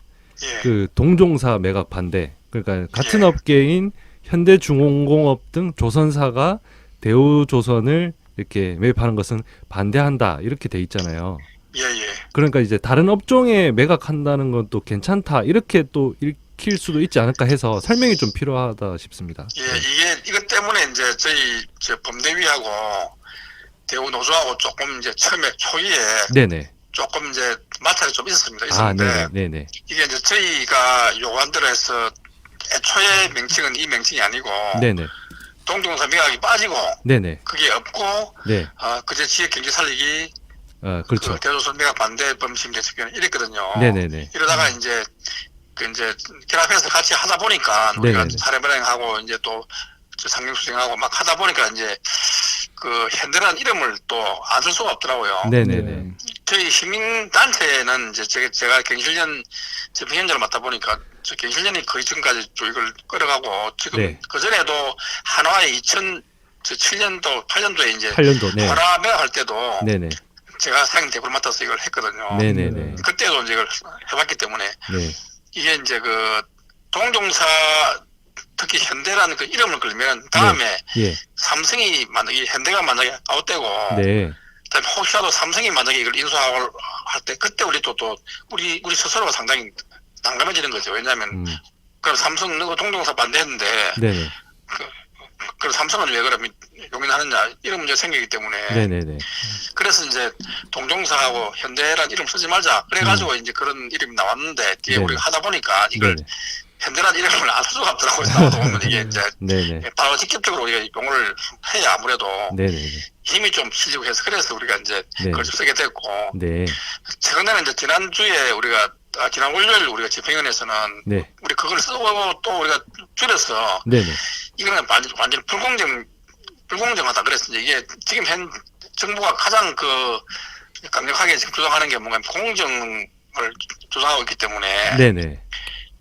Speaker 5: 예.
Speaker 2: 그 동종사 매각 반대, 그러니까 같은
Speaker 5: 예.
Speaker 2: 업계인 현대중공업 등 조선사가 대우조선을 이렇게 매입하는 것은 반대한다 이렇게 돼 있잖아요.
Speaker 5: 예, 예.
Speaker 2: 그러니까 이제 다른 업종에 매각한다는 건 또 괜찮다 이렇게 또 읽힐 수도 있지 않을까 해서 설명이 좀 필요하다 싶습니다.
Speaker 5: 예, 이게 이것 때문에 이제 저희 범대위하고 대우 노조하고 조금 이제 처음에 초기에
Speaker 2: 네네.
Speaker 5: 조금 이제 마찰이 좀 있었습니다.
Speaker 2: 아,
Speaker 5: 있었는데
Speaker 2: 네네.
Speaker 5: 이게 이제 저희가 요구한 대로 해서 애초에 명칭은 이 명칭이 아니고
Speaker 2: 네네.
Speaker 5: 동종사 매각이 빠지고
Speaker 2: 네네.
Speaker 5: 그게 없고
Speaker 2: 네.
Speaker 5: 그제 지역 경제 살리기
Speaker 2: 그렇죠.
Speaker 5: 그 대조선 매각 반대 범심 대책위원회 이랬거든요.
Speaker 2: 네네네.
Speaker 5: 이러다가 이제 이제 결합해서 같이 하다 보니까 우리가
Speaker 2: 네네네.
Speaker 5: 사례발행하고 이제 또 상경수생하고 막 하다 보니까 이제 그 현대라는 이름을 또 안 쓸 수가 없더라고요.
Speaker 2: 네네네.
Speaker 5: 저희 시민단체는 이제 제가 경실련 집행위원장을 맡다 보니까 저 경실련이 거의 지금까지 쭉 이걸 끌어가고 지금
Speaker 2: 네.
Speaker 5: 그전에도 한화에 2007년도 8년도에 이제
Speaker 2: 8년도. 네.
Speaker 5: 한화 매각할 때도
Speaker 2: 네네.
Speaker 5: 제가 상임 대표를 맡아서 이걸 했거든요.
Speaker 2: 네네네.
Speaker 5: 그때도 이제 이걸 해봤기 때문에
Speaker 2: 네.
Speaker 5: 이게 이제 그 동종사 특히 현대라는 그 이름을 걸면 다음에
Speaker 2: 예.
Speaker 5: 삼성이 만약에 현대가 만약에 아웃되고
Speaker 2: 네.
Speaker 5: 그다음에 혹시라도 삼성이 만약에 이걸 인수할 때 그때 우리 또 우리 스스로가 상당히 난감해지는 거죠. 왜냐하면 그럼 삼성 누구 동종사 반대했는데
Speaker 2: 네네.
Speaker 5: 그럼 삼성은 왜 그러면 용인하느냐 이런 문제가 생기기 때문에
Speaker 2: 네네네.
Speaker 5: 그래서 이제 동종사하고 현대란 이름 쓰지 말자 그래가지고 이제 그런 이름이 나왔는데 뒤에
Speaker 2: 네네.
Speaker 5: 우리가 하다 보니까 이걸
Speaker 2: 네네.
Speaker 5: 현대란 이름을 안 쓸 수가 없더라고요. 나오다 보면 이게 이제
Speaker 2: 네네.
Speaker 5: 바로 직접적으로 우리가 용어를 해야 아무래도
Speaker 2: 네네네.
Speaker 5: 힘이 좀 실리고 해서 그래서 우리가 이제
Speaker 2: 네.
Speaker 5: 그걸 좀 쓰게 됐고
Speaker 2: 네.
Speaker 5: 최근에는 이제 지난주에 우리가 지난 월요일 우리가 집행위원회에서는
Speaker 2: 네.
Speaker 5: 우리 그걸 쓰고 또 우리가 줄여서
Speaker 2: 네네.
Speaker 5: 이거는 완전 불공정하다 그랬어. 이게 지금 현 정부가 가장 그 강력하게 지금 주장하는 게 뭔가 공정을 주장하고 있기 때문에
Speaker 2: 네네.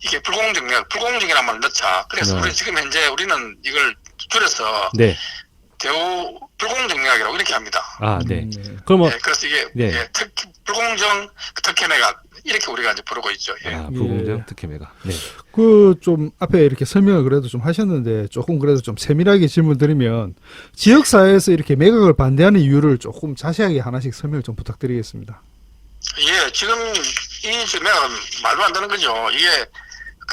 Speaker 5: 이게 불공정이란 말을 넣자. 그래서
Speaker 2: 네.
Speaker 5: 우리 지금 현재 우리는 이걸 줄여서
Speaker 2: 네.
Speaker 5: 대우 불공정매각이라고 이렇게 합니다.
Speaker 2: 아, 네. 그러면
Speaker 5: 예, 그래서 이게
Speaker 2: 네.
Speaker 5: 예, 불공정 특혜 매각 이렇게 우리가 이제 부르고 있죠. 예.
Speaker 2: 불공정
Speaker 3: 예.
Speaker 2: 특혜 매각. 네.
Speaker 3: 그 좀 앞에 이렇게 설명을 그래도 좀 하셨는데 조금 그래도 좀 세밀하게 질문 드리면 지역 사회에서 이렇게 매각을 반대하는 이유를 조금 자세하게 하나씩 설명을 좀 부탁드리겠습니다.
Speaker 5: 예, 지금 이 매각은 말도 안 되는 거죠. 이게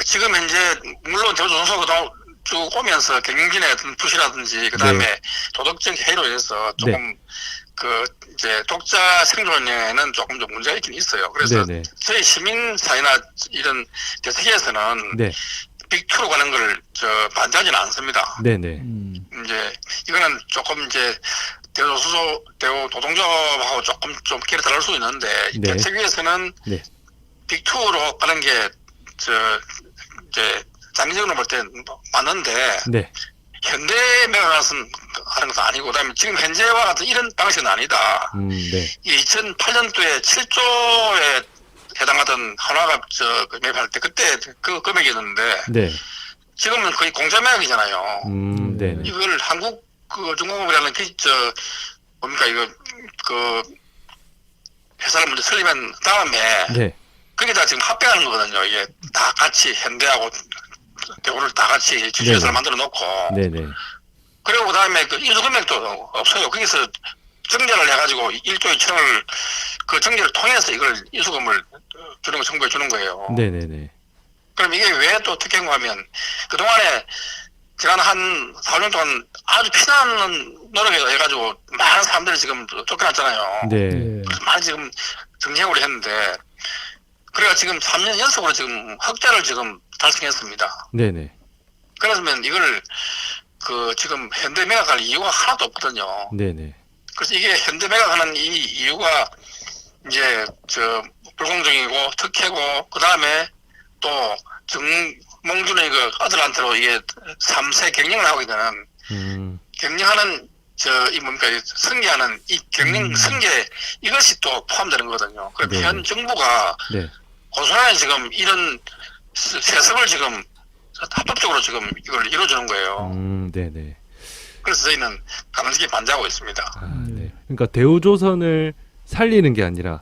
Speaker 5: 지금 현재 물론 대우조선소 그동안 쭉 오면서 경영진의 어떤 부실이라든지 그다음에
Speaker 2: 네.
Speaker 5: 도덕적 해이로 인해서 조금 그 이제 독자 생존에는 조금 좀 문제가 있긴 있어요. 그래서
Speaker 2: 네네.
Speaker 5: 저희 시민 사회나 이런 대책위에서는
Speaker 2: 네.
Speaker 5: 빅2로 가는 걸 반대하지는 않습니다.
Speaker 2: 네네.
Speaker 5: 이제 이거는 조금 이제 대우 노동조합하고 조금 좀 길이 다를 수 있는데
Speaker 2: 네.
Speaker 5: 대책위에서는
Speaker 2: 네.
Speaker 5: 빅2로 가는 게 이제 장기적으로 볼 때 맞는데
Speaker 2: 네.
Speaker 5: 현대 매각은 하는 것도 아니고 그다음에 지금 현재와 같은 이런 방식은 아니다.
Speaker 2: 네.
Speaker 5: 이 2008년도에 7조에 해당하던 한화가 매입할 때 그때 그 금액이었는데
Speaker 2: 네.
Speaker 5: 지금은 거의 공짜 매각이잖아요.
Speaker 2: 네.
Speaker 5: 이걸 한국 그 중공업이라는 뭡니까 이거 그 회사를 먼저 설립한 다음에
Speaker 2: 네.
Speaker 5: 거기다 지금 합병하는 거거든요. 이게 다 같이 현대하고 대우를 다 같이 주주회사를 만들어 놓고
Speaker 2: 네네.
Speaker 5: 그리고 그다음에 그 인수 금액도 없어요. 거기서 정제를 해가지고 1조 2천을 그 정제를 통해서 이걸 인수금을 주는 거 정부에 주는 거예요.
Speaker 2: 네네네.
Speaker 5: 그럼 이게 왜 또 특혜인가 하면 그동안에 지난 한 4년 동안 아주 피나는 노력을 해가지고 많은 사람들이 지금 쫓겨났잖아요.
Speaker 2: 네.
Speaker 3: 예.
Speaker 5: 많이 지금 정리해오려 했는데, 그래가 지금 3년 연속으로 지금 흑자를 지금 달성했습니다.
Speaker 2: 네네.
Speaker 5: 그러면 이걸 지금 현대 매각할 이유가 하나도 없거든요.
Speaker 2: 네네.
Speaker 5: 그래서 이게 현대 매각하는 이 이유가 이제 불공정이고 특혜고 그 다음에 또 정몽준의 그 아들한테로 이게 3세 경영을 하고 있는 경영하는 이 뭡니까 승계하는 이 경영 승계 이것이 또 포함되는 거거든요. 그래서
Speaker 2: 네.
Speaker 5: 현 정부가
Speaker 2: 네.
Speaker 5: 고스란히 지금 이런 세습을 지금 합법적으로 지금 이걸 이루어주는 거예요.
Speaker 2: 네네.
Speaker 5: 그래서 저희는 강력히 반대하고 있습니다.
Speaker 2: 아, 네. 그러니까 대우조선을 살리는 게 아니라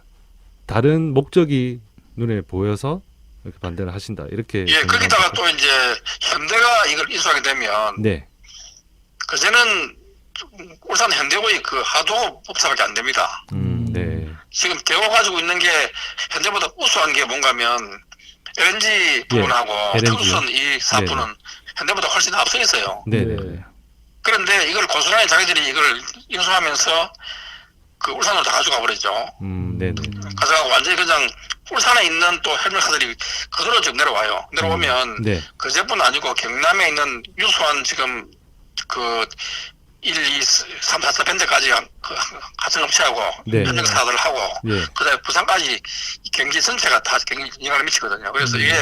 Speaker 2: 다른 목적이 눈에 보여서 이렇게 반대를 하신다. 이렇게.
Speaker 5: 예, 거기다가
Speaker 2: 정리하셨죠?
Speaker 5: 또 이제 현대가 이걸 인수하게 되면
Speaker 2: 네.
Speaker 5: 그전에는 울산 현대고의 그 하도 법사밖에 안 됩니다.
Speaker 2: 네.
Speaker 5: 지금 개호 가지고 있는 게 현대보다 우수한 게 뭔가면 LNG 부분하고
Speaker 2: LNG 요.
Speaker 5: 특수선 이 사업부는 현대보다 훨씬 앞서 있어요.
Speaker 2: 네네.
Speaker 5: 그런데 이걸 고스란히 자기들이 이걸 인수하면서 그 울산으로 다 가져가 버리죠.
Speaker 2: 네네.
Speaker 5: 가져가고 완전히 그냥 울산에 있는 또 헬멧카들이 그대로 지금 내려와요. 내려오면
Speaker 2: 네.
Speaker 5: 그제뿐 아니고 경남에 있는 유수한 지금 그 1, 2, 3, 4, 4밴드까지 그 하청업체하고
Speaker 2: 네.
Speaker 5: 협력사들 하고
Speaker 2: 네.
Speaker 5: 그다음에 부산까지 이 경기 전체가 다 경기 영향을 미치거든요. 그래서 이게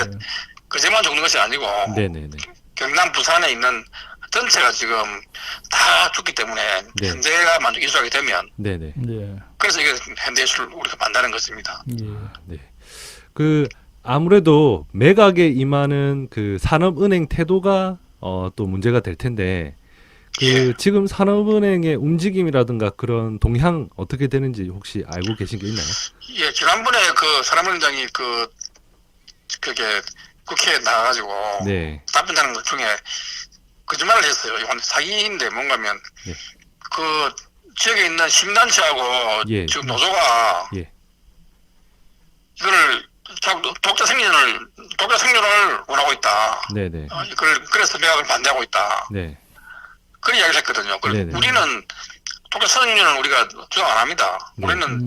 Speaker 5: 그제만 죽는 것이 아니고
Speaker 2: 네네네.
Speaker 5: 경남 부산에 있는 전체가 지금 다 죽기 때문에
Speaker 2: 네.
Speaker 5: 현대가 만약 인수하게 되면
Speaker 2: 네네.
Speaker 3: 예.
Speaker 5: 그래서 이게 현대를 우리가 만나는 것입니다.
Speaker 3: 예.
Speaker 2: 네. 그 아무래도 매각에 임하는 그 산업은행 태도가 또 문제가 될 텐데 그
Speaker 5: 예.
Speaker 2: 지금 산업은행의 움직임이라든가 그런 동향 어떻게 되는지 혹시 알고 계신 게 있나요?
Speaker 5: 예, 지난번에 그 사람원장이 그게 국회에 나가가지고
Speaker 2: 네.
Speaker 5: 답변하는 것 중에 거짓말을 했어요. 이건 사기인데 뭔가면
Speaker 2: 예.
Speaker 5: 그 지역에 있는 시민단체하고
Speaker 2: 예.
Speaker 5: 지금 노조가
Speaker 2: 예.
Speaker 5: 이거를 독자 생존을 원하고 있다.
Speaker 2: 네네.
Speaker 5: 그래서 매각을 반대하고 있다.
Speaker 2: 네.
Speaker 5: 그런 이야기를 했거든요.
Speaker 2: 네네.
Speaker 5: 우리는 독자 생존을 우리가 주장 안 합니다.
Speaker 2: 네.
Speaker 5: 우리는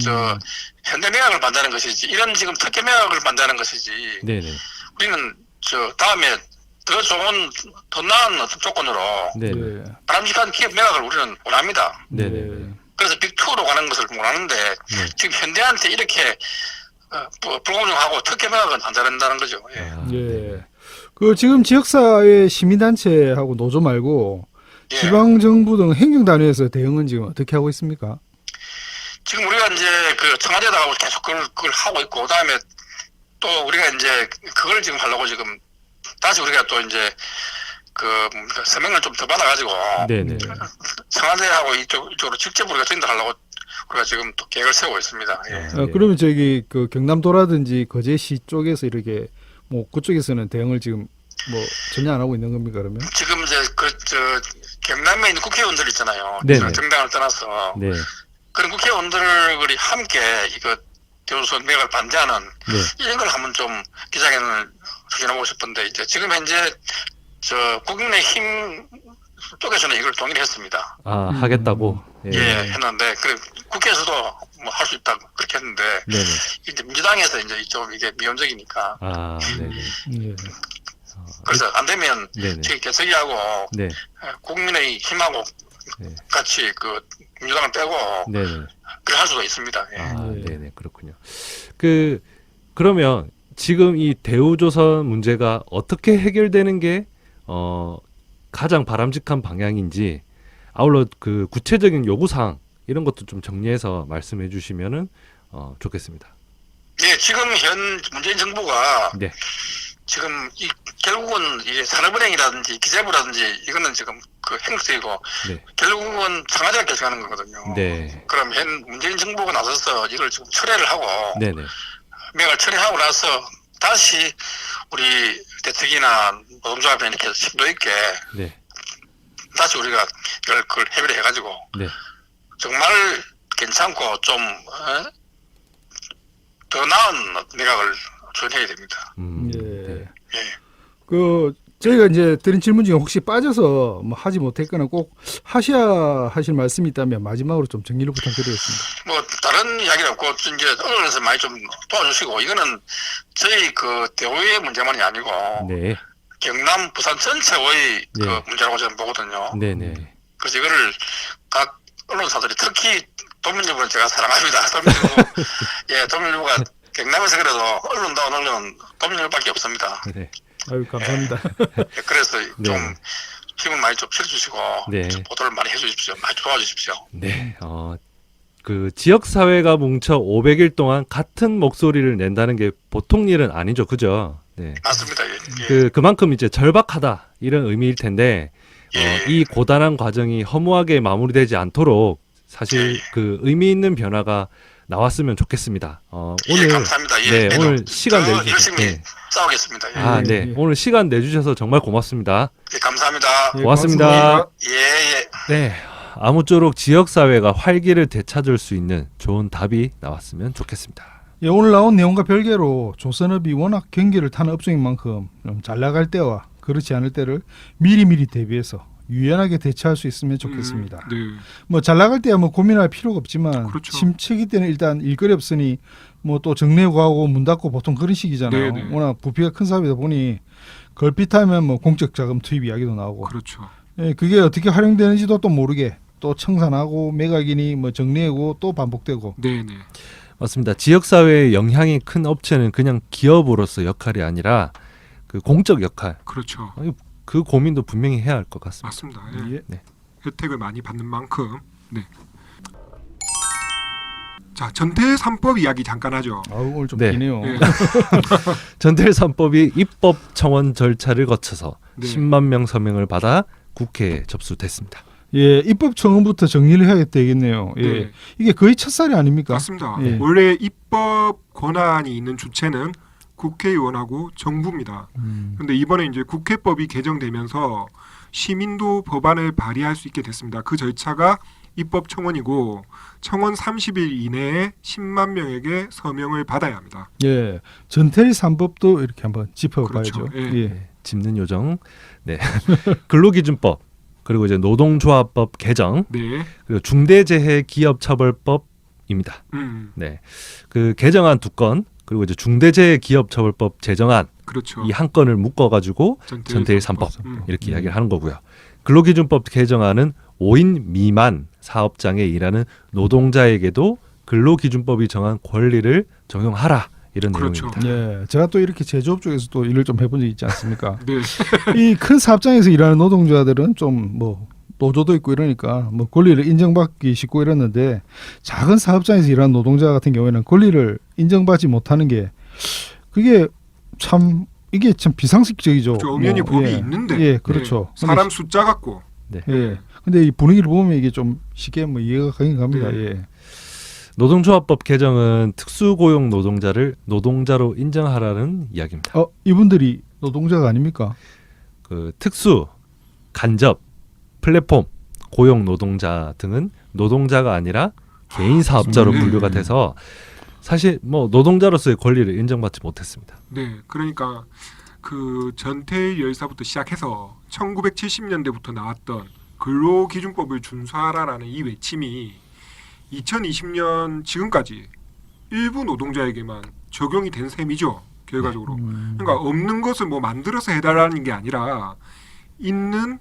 Speaker 5: 현대 매각을 반대하는 것이지 이런 지금 특혜 매각을 반대하는 것이지
Speaker 2: 네네.
Speaker 5: 우리는 다음에 더 좋은 더 나은 어떤 조건으로
Speaker 2: 네네.
Speaker 3: 예.
Speaker 5: 바람직한 기업 매각을 우리는 원합니다.
Speaker 2: 네네.
Speaker 5: 그래서 빅2로 가는 것을 원하는데
Speaker 2: 네.
Speaker 5: 지금 현대한테 이렇게 불공정하고 특혜 매각은 안 된다는 거죠. 예.
Speaker 2: 아,
Speaker 3: 예.
Speaker 2: 네.
Speaker 3: 그 지금 지역사회 시민단체하고 노조 말고
Speaker 5: 예.
Speaker 3: 지방정부 등 행정단위에서 대응은 지금 어떻게 하고 있습니까?
Speaker 5: 지금 우리가 이제 그 청와대에다가 계속 그걸 하고 있고 그다음에 또 우리가 이제 그걸 지금 하려고 지금 다시 우리가 또 이제 그 서명을 좀 더 받아가지고
Speaker 2: 네네.
Speaker 5: 청와대하고 이쪽으로 직접 우리가 전달하려고 우리가 지금 또 계획을 세우고 있습니다. 예.
Speaker 2: 아, 예.
Speaker 3: 그러면 저기 그 경남도라든지 거제시 쪽에서 이렇게 뭐 그쪽에서는 대응을 지금 뭐 전혀 안 하고 있는 겁니까 그러면?
Speaker 5: 지금 이제 경남에 있는 국회의원들 있잖아요.
Speaker 2: 네네.
Speaker 5: 정당을 떠나서
Speaker 2: 네.
Speaker 5: 그런 국회의원들이 함께 이거 대우선 매각을 반대하는
Speaker 2: 네.
Speaker 5: 이런 걸 한번 좀 기자회견을 추진하고 싶은데 이제 지금 현재 국민의힘 쪽에서는 이걸 동의를 했습니다.
Speaker 2: 아, 하겠다고.
Speaker 5: 예, 했는데 그 국회에서도 뭐 할 수 있다 그렇게 했는데
Speaker 2: 네네.
Speaker 5: 이제 민주당에서 이제 좀 이게 미온적이니까
Speaker 2: 아, 네네.
Speaker 3: 예.
Speaker 5: 그래서 안 되면
Speaker 2: 네네.
Speaker 5: 저희 개석이하고
Speaker 2: 네.
Speaker 5: 국민의힘하고
Speaker 2: 네.
Speaker 5: 같이 그 민주당을 빼고
Speaker 2: 네네.
Speaker 5: 그걸 할 수가 있습니다. 예.
Speaker 2: 아,
Speaker 3: 예.
Speaker 2: 네네. 그렇군요. 그러면 지금 이 대우조선 문제가 어떻게 해결되는 게 가장 바람직한 방향인지 아울러 그 구체적인 요구사항 이런 것도 좀 정리해서 말씀해 주시면은 좋겠습니다.
Speaker 5: 예, 지금 현 문재인 정부가
Speaker 2: 네.
Speaker 5: 지금 결국은 이 산업은행이라든지 기재부라든지 이거는 지금 그 행정이고
Speaker 2: 네.
Speaker 5: 결국은 청와대가 결정하는 거거든요.
Speaker 2: 네.
Speaker 5: 그럼 현 문재인 정부가 나서서 이걸 지금 철회를 하고
Speaker 2: 네네.
Speaker 5: 매각을 철회하고 나서 다시 우리 대책이나 노동조합에 이렇게 심도 있게
Speaker 2: 네.
Speaker 5: 다시 우리가 그걸 해결을 해가지고
Speaker 2: 네.
Speaker 5: 정말 괜찮고 좀 더 나은 매각을 추진해야 됩니다.
Speaker 3: 예.
Speaker 2: 네.
Speaker 5: 예.
Speaker 3: 그 저희가 이제 드린 질문 중에 혹시 빠져서 뭐 하지 못했거나 꼭 하셔야 하실 말씀이 있다면 마지막으로 좀 정리를 부탁드리겠습니다.
Speaker 5: 뭐 다른 이야기는 없고 이제 언론에서 많이 좀 도와주시고 이거는 저희 그 대우의 문제만이 아니고
Speaker 2: 네.
Speaker 5: 경남, 부산 전체의
Speaker 2: 네.
Speaker 5: 그 문제라고 저는 보거든요.
Speaker 2: 네네.
Speaker 5: 그래서 이거를 각 언론사들이 특히 도민일보는 제가 사랑합니다. 도민일보, 예, 도민일보가 경남에서 그래도 언론다운 언론은 도민일보밖에 없습니다.
Speaker 2: 네.
Speaker 3: 아유 감사합니다.
Speaker 5: 예, 그래서
Speaker 2: 네.
Speaker 5: 좀 힘을 많이 좀 실어주시고
Speaker 2: 네.
Speaker 5: 좀 보도를 많이 해주십시오. 많이 도와주십시오.
Speaker 2: 네. 그 지역 사회가 뭉쳐 500일 동안 같은 목소리를 낸다는 게 보통 일은 아니죠, 그죠? 네.
Speaker 5: 맞습니다. 예.
Speaker 2: 그만큼 이제 절박하다 이런 의미일 텐데
Speaker 5: 예.
Speaker 2: 이 고단한 과정이 허무하게 마무리되지 않도록 사실 그 의미 있는 변화가 나왔으면 좋겠습니다.
Speaker 5: 예,
Speaker 2: 오늘
Speaker 5: 감사합니다. 예,
Speaker 2: 네, 오늘 시간
Speaker 5: 저
Speaker 2: 내주셔서
Speaker 5: 열심히
Speaker 2: 네.
Speaker 5: 싸우겠습니다. 예.
Speaker 2: 아, 네.
Speaker 3: 예.
Speaker 2: 오늘 시간 내주셔서 정말 고맙습니다.
Speaker 5: 예, 감사합니다.
Speaker 3: 예,
Speaker 2: 고맙습니다.
Speaker 5: 예, 예.
Speaker 2: 네. 아무쪼록 지역 사회가 활기를 되찾을 수 있는 좋은 답이 나왔으면 좋겠습니다.
Speaker 3: 예, 오늘 나온 내용과 별개로 조선업이 워낙 경기를 타는 업종인 만큼 좀 잘 나갈 때와 그렇지 않을 때를 미리미리 대비해서 유연하게 대처할 수 있으면 좋겠습니다.
Speaker 4: 네.
Speaker 3: 뭐 잘 나갈 때야 뭐 고민할 필요가 없지만
Speaker 4: 그렇죠.
Speaker 3: 침체기 때는 일단 일거리 없으니 뭐 또 정리하고 문 닫고 보통 그런 시기잖아요.
Speaker 4: 네네.
Speaker 3: 워낙 부피가 큰 사업이다 보니 걸핏하면 뭐 공적 자금 투입 이야기도 나오고
Speaker 4: 그렇죠.
Speaker 3: 예, 그게 어떻게 활용되는지도 또 모르게 또 청산하고 매각이니 뭐 정리하고 또 반복되고
Speaker 4: 네네.
Speaker 2: 맞습니다. 지역 사회에 영향이 큰 업체는 그냥 기업으로서 역할이 아니라 그 공적 역할,
Speaker 4: 그렇죠.
Speaker 2: 그 고민도 분명히 해야 할 것 같습니다.
Speaker 4: 맞습니다. 예.
Speaker 3: 예.
Speaker 4: 혜택을 많이 받는 만큼. 네. 자, 전태 3법 이야기 잠깐 하죠.
Speaker 3: 아우 오늘 좀
Speaker 2: 네.
Speaker 3: 기네요.
Speaker 4: 네.
Speaker 2: 전태일 3법이 입법 청원 절차를 거쳐서
Speaker 4: 네.
Speaker 2: 10만 명 서명을 받아 국회에 접수됐습니다.
Speaker 3: 예, 입법 청원부터 정리를 해야 되겠네요. 예.
Speaker 4: 네.
Speaker 3: 이게 거의 첫살이 아닙니까?
Speaker 4: 맞습니다.
Speaker 3: 예.
Speaker 4: 원래 입법 권한이 있는 주체는 국회의원하고 정부입니다. 그런데 이번에 이제 국회법이 개정되면서 시민도 법안을 발의할 수 있게 됐습니다. 그 절차가 입법 청원이고 청원 30일 이내에 10만 명에게 서명을 받아야 합니다.
Speaker 3: 예, 전태일 3법도 이렇게 한번 짚어봐야죠.
Speaker 4: 그렇죠. 예.
Speaker 3: 예.
Speaker 2: 네, 짚는 요정, 네, 근로기준법, 그리고 이제 노동조합법 개정,
Speaker 4: 네.
Speaker 2: 그리고 중대재해기업처벌법입니다. 네, 그 개정안 2건, 그리고 이제 중대재해기업처벌법 제정안
Speaker 4: 그렇죠.
Speaker 2: 이 한 건을 묶어가지고 전태일 3법 이렇게 이야기를 하는 거고요. 근로기준법 개정안은 5인 미만 사업장에 일하는 노동자에게도 근로기준법이 정한 권리를 적용하라 이런
Speaker 4: 그렇죠.
Speaker 2: 내용입니다.
Speaker 3: 예, 제가 또 이렇게 제조업 쪽에서 또 일을 좀 해본 적이 있지 않습니까?
Speaker 4: 네.
Speaker 3: 이 큰 사업장에서 일하는 노동자들은 좀 뭐 노조도 있고 이러니까 뭐 권리를 인정받기 쉽고 이랬는데 작은 사업장에서 일하는 노동자 같은 경우에는 권리를 인정받지 못하는 게 그게 참 이게 참 비상식적이죠.
Speaker 4: 저 엄연히
Speaker 3: 뭐,
Speaker 4: 법이
Speaker 3: 예.
Speaker 4: 있는데.
Speaker 3: 예, 그렇죠.
Speaker 4: 네. 사람 숫자 갖고.
Speaker 3: 예. 근데 이 분위기를 보면 이게 좀 쉽게 뭐 이해가 가긴 갑니다.
Speaker 4: 네.
Speaker 3: 예.
Speaker 2: 노동조합법 개정은 특수고용 노동자를 노동자로 인정하라는 이야기입니다.
Speaker 3: 이분들이 노동자가 아닙니까?
Speaker 2: 그 특수, 간접, 플랫폼, 고용 노동자 등은 노동자가 아니라 개인 사업자로
Speaker 4: 네.
Speaker 2: 분류가 돼서 사실 뭐 노동자로서의 권리를 인정받지 못했습니다.
Speaker 4: 네. 그러니까 그 전태일 열사부터 시작해서 1970년대부터 나왔던 근로기준법을 준수하라라는 이 외침이 2020년 지금까지 일부 노동자에게만 적용이 된 셈이죠. 결과적으로. 그러니까 없는 것을 뭐 만들어서 해달라는 게 아니라 있는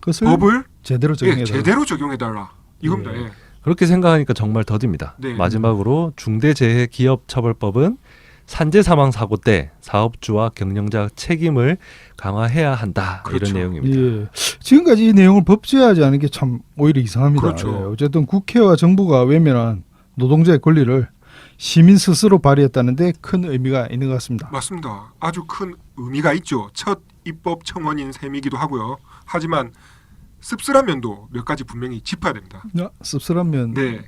Speaker 3: 그것을
Speaker 4: 법을
Speaker 3: 제대로 적용해야
Speaker 4: 제대로 적용해달라. 이겁니다. 예.
Speaker 2: 그렇게 생각하니까 정말 더딥니다.
Speaker 4: 네.
Speaker 2: 마지막으로 중대재해기업처벌법은 산재 사망 사고 때 사업주와 경영자 책임을 강화해야 한다
Speaker 4: 그렇죠.
Speaker 2: 이런 내용입니다.
Speaker 3: 예. 지금까지 이 내용을 법제화하지 않은 게 참 오히려 이상합니다.
Speaker 4: 그렇죠.
Speaker 3: 예. 어쨌든 국회와 정부가 외면한 노동자의 권리를 시민 스스로 발휘했다는데 큰 의미가 있는 것 같습니다.
Speaker 4: 맞습니다. 아주 큰 의미가 있죠. 첫 입법 청원인 셈이기도 하고요. 하지만 씁쓸한 면도 몇 가지 분명히 짚어야 됩니다.
Speaker 3: 씁쓸한 면이요.
Speaker 4: 네.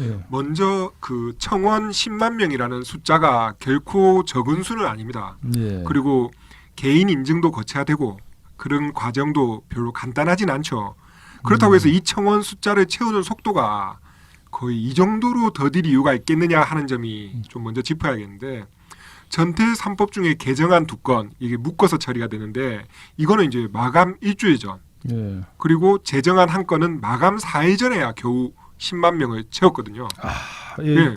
Speaker 3: 예.
Speaker 4: 먼저 그 청원 10만 명이라는 숫자가 결코 적은 수는 아닙니다.
Speaker 3: 예.
Speaker 4: 그리고 개인 인증도 거쳐야 되고 그런 과정도 별로 간단하진 않죠. 그렇다고 해서 이 청원 숫자를 채우는 속도가 거의 이 정도로 더딜 이유가 있겠느냐 하는 점이 좀 먼저 짚어야겠는데 전태 3법 중에 개정안 2건 이게 묶어서 처리가 되는데 이거는 이제 마감 일주일 전
Speaker 3: 예.
Speaker 4: 그리고 제정안 1건은 마감 4일 전에야 겨우 10만 명을 채웠거든요.
Speaker 3: 예.
Speaker 4: 네.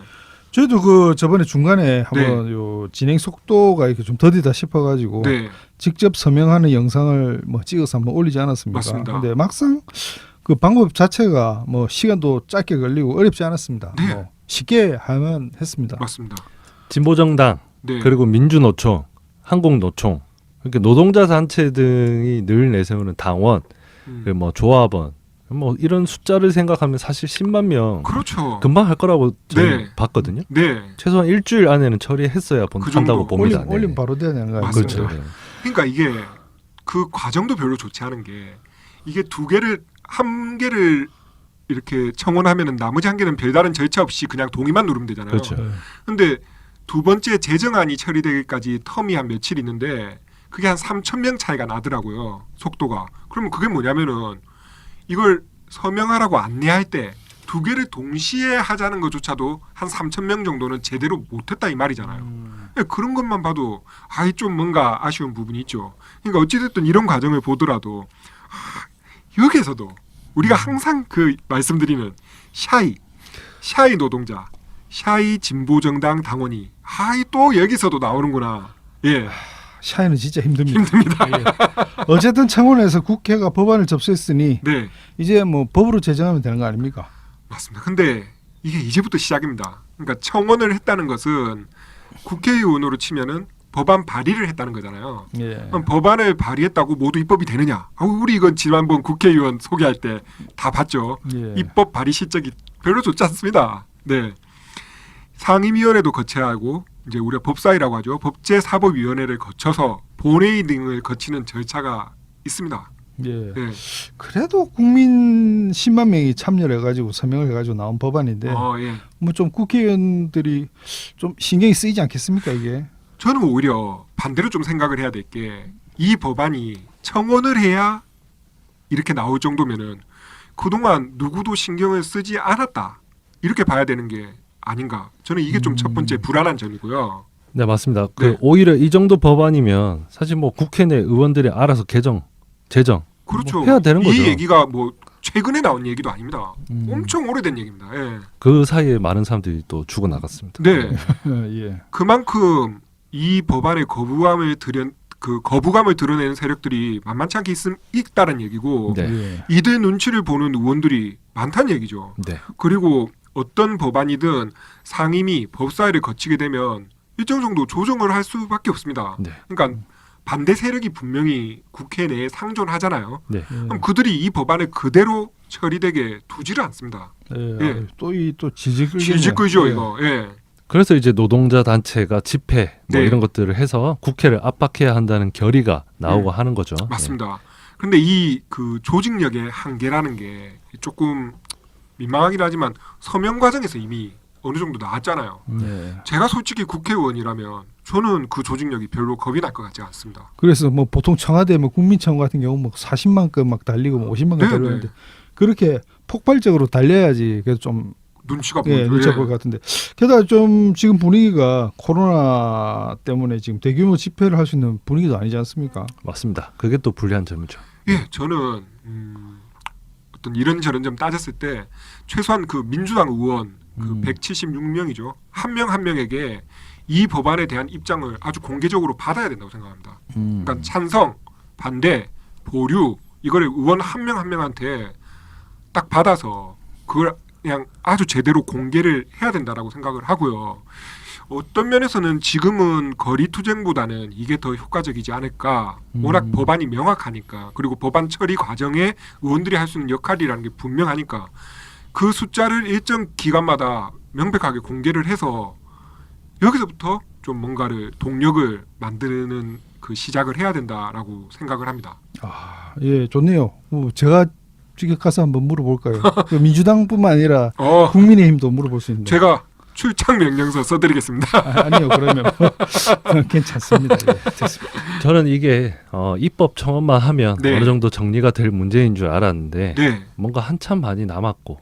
Speaker 3: 저희도 그 저번에 중간에 한번
Speaker 4: 네.
Speaker 3: 요 진행 속도가 이렇게 좀 더디다 싶어가지고
Speaker 4: 네.
Speaker 3: 직접 서명하는 영상을 뭐 찍어서 한번 올리지 않았습니까?
Speaker 4: 맞습니다.
Speaker 3: 근데 막상 그 방법 자체가 뭐 시간도 짧게 걸리고 어렵지 않았습니다.
Speaker 4: 네.
Speaker 3: 뭐 쉽게 하면 했습니다.
Speaker 4: 맞습니다.
Speaker 2: 진보정당
Speaker 4: 네.
Speaker 2: 그리고 민주노총, 한국노총 이렇게 노동자 단체 등이 늘 내세우는 당원, 그리고 뭐 조합원 뭐 이런 숫자를 생각하면 사실 10만 명
Speaker 4: 그렇죠.
Speaker 2: 금방 할 거라고 저희
Speaker 4: 네.
Speaker 2: 봤거든요.
Speaker 4: 네.
Speaker 2: 최소한 일주일 안에는 처리했어야
Speaker 4: 그
Speaker 2: 한다고
Speaker 4: 정도.
Speaker 2: 봅니다. 네.
Speaker 3: 올림 바로 돼야 되는 거 아니에요?
Speaker 4: 맞습니다.
Speaker 2: 그렇죠. 네.
Speaker 4: 그러니까 이게 그 과정도 별로 좋지 않은 게 이게 한 개를 이렇게 청원하면은 나머지 한 개는 별다른 절차 없이 그냥 동의만 누르면 되잖아요.
Speaker 2: 그렇죠.
Speaker 3: 네.
Speaker 4: 근데 두 번째 제정안이 처리되기까지 텀이 한 며칠 있는데 그게 한 3,000명 차이가 나더라고요. 속도가. 그러면 그게 뭐냐면은 이걸 서명하라고 안내할 때 두 개를 동시에 하자는 것조차도 한 3,000명 정도는 제대로 못했다 이 말이잖아요. 그런 것만 봐도 좀 뭔가 아쉬운 부분이 있죠. 그러니까 어찌됐든 이런 과정을 보더라도 여기에서도 우리가 항상 그 말씀드리는 샤이 노동자, 샤이 진보정당 당원이 또 여기서도 나오는구나. 예,
Speaker 3: 샤이는 진짜 힘듭니다.
Speaker 4: 힘듭니다.
Speaker 3: 예. 어쨌든 청원에서 국회가 법안을 접수했으니
Speaker 4: 네,
Speaker 3: 이제 뭐 법으로 제정하면 되는 거 아닙니까?
Speaker 4: 맞습니다. 근데 이게 이제부터 시작입니다. 그러니까 청원을 했다는 것은 국회의원으로 치면은 법안 발의를 했다는 거잖아요.
Speaker 3: 예.
Speaker 4: 그럼 법안을 발의했다고 모두 입법이 되느냐? 우리 이건 지난번 국회의원 소개할 때 다 봤죠.
Speaker 3: 예.
Speaker 4: 입법 발의 실적이 별로 좋지 않습니다. 네. 상임위원회도 거쳐야 하고 이제 우리가 법사위라고 하죠. 법제사법위원회를 거쳐서 본회의 등을 거치는 절차가 있습니다.
Speaker 3: 예.
Speaker 4: 네.
Speaker 3: 그래도 국민 10만 명이 참여를 해가지고 서명을 해가지고 나온 법안인데
Speaker 4: 예.
Speaker 3: 뭐 좀 국회의원들이 좀 신경이 쓰이지 않겠습니까 이게?
Speaker 4: 저는 오히려 반대로 좀 생각을 해야 될 게 이 법안이 청원을 해야 이렇게 나올 정도면은 그동안 누구도 신경을 쓰지 않았다 이렇게 봐야 되는 게 아닌가. 저는 이게 좀 첫 번째 불안한 점이고요.
Speaker 2: 네, 맞습니다.
Speaker 4: 네.
Speaker 2: 오히려 이 정도 법안이면 사실 뭐 국회 내 의원들이 알아서 제정
Speaker 4: 그렇죠.
Speaker 2: 뭐 해야 되는 거죠.
Speaker 4: 이 얘기가 뭐 최근에 나온 얘기도 아닙니다.
Speaker 3: 음.
Speaker 4: 엄청 오래된 얘기입니다. 예.
Speaker 2: 그 사이에 많은 사람들이 또 죽어 나갔습니다.
Speaker 4: 네.
Speaker 3: 예.
Speaker 4: 그만큼 이 법안의 거부감을 드러내는 세력들이 만만치 않게 있다는 얘기고
Speaker 2: 네.
Speaker 3: 예.
Speaker 4: 이들 눈치를 보는 의원들이 많다는 얘기죠.
Speaker 2: 네.
Speaker 4: 그리고 어떤 법안이든 상임위, 법사위를 거치게 되면 일정 정도 조정을 할 수밖에 없습니다.
Speaker 2: 네.
Speaker 4: 그러니까 반대 세력이 분명히 국회 내에 상존하잖아요.
Speaker 2: 네.
Speaker 4: 그럼 그들이 이 법안을 그대로 처리되게 두지를 않습니다.
Speaker 3: 예.
Speaker 4: 예.
Speaker 3: 또 지지
Speaker 4: 질질끌죠 이거. 예.
Speaker 2: 그래서 이제 노동자 단체가 집회 뭐
Speaker 4: 네.
Speaker 2: 이런 것들을 해서 국회를 압박해야 한다는 결의가 나오고 하는 거죠.
Speaker 4: 맞습니다. 근데 이 그 조직력의 한계라는 게 조금 민망하긴 하지만 서명 과정에서 이미 어느 정도 나왔잖아요.
Speaker 3: 예.
Speaker 4: 제가 솔직히 국회의원이라면 저는 그 조직력이 별로 겁이 날 것 같지 않습니다.
Speaker 3: 그래서 뭐 보통 청와대 뭐 국민청 같은 경우 뭐 40만 건 막 달리고 뭐 50만 건
Speaker 4: 네,
Speaker 3: 달리는데
Speaker 4: 네.
Speaker 3: 그렇게 폭발적으로 달려야지 그래서 좀
Speaker 4: 눈치가
Speaker 3: 예,
Speaker 4: 보이죠.
Speaker 3: 눈치 볼 것 같은데 게다가 좀 지금 분위기가 코로나 때문에 지금 대규모 집회를 할 수 있는 분위기도 아니지 않습니까?
Speaker 2: 맞습니다. 그게 또 불리한 점이죠.
Speaker 4: 예, 저는 어떤 이런저런 점 따졌을 때 최소한 그 민주당 의원 그 176명이죠. 한 명 한 명에게 이 법안에 대한 입장을 아주 공개적으로 받아야 된다고 생각합니다. 그러니까 찬성, 반대, 보류 이거를 의원 한 명 한 명한테 딱 받아서 그걸 그냥 아주 제대로 공개를 해야 된다라고 생각을 하고요. 어떤 면에서는 지금은 거리 투쟁보다는 이게 더 효과적이지 않을까. 워낙 법안이 명확하니까. 그리고 법안 처리 과정에 의원들이 할 수 있는 역할이라는 게 분명하니까 그 숫자를 일정 기간마다 명백하게 공개를 해서 여기서부터 좀 뭔가를 동력을 만드는 그 시작을 해야 된다라고 생각을 합니다.
Speaker 3: 아, 예, 좋네요. 제가 직접 가서 한번 물어볼까요? 그 민주당뿐만 아니라 국민의힘도 물어볼 수 있는데.
Speaker 4: 제가 출장 명령서 써드리겠습니다.
Speaker 3: 아니요, 그러면 괜찮습니다. 예, 됐습니다.
Speaker 2: 저는 이게 입법 청원만 하면
Speaker 4: 네.
Speaker 2: 어느 정도 정리가 될 문제인 줄 알았는데
Speaker 4: 네.
Speaker 2: 뭔가 한참 많이 남았고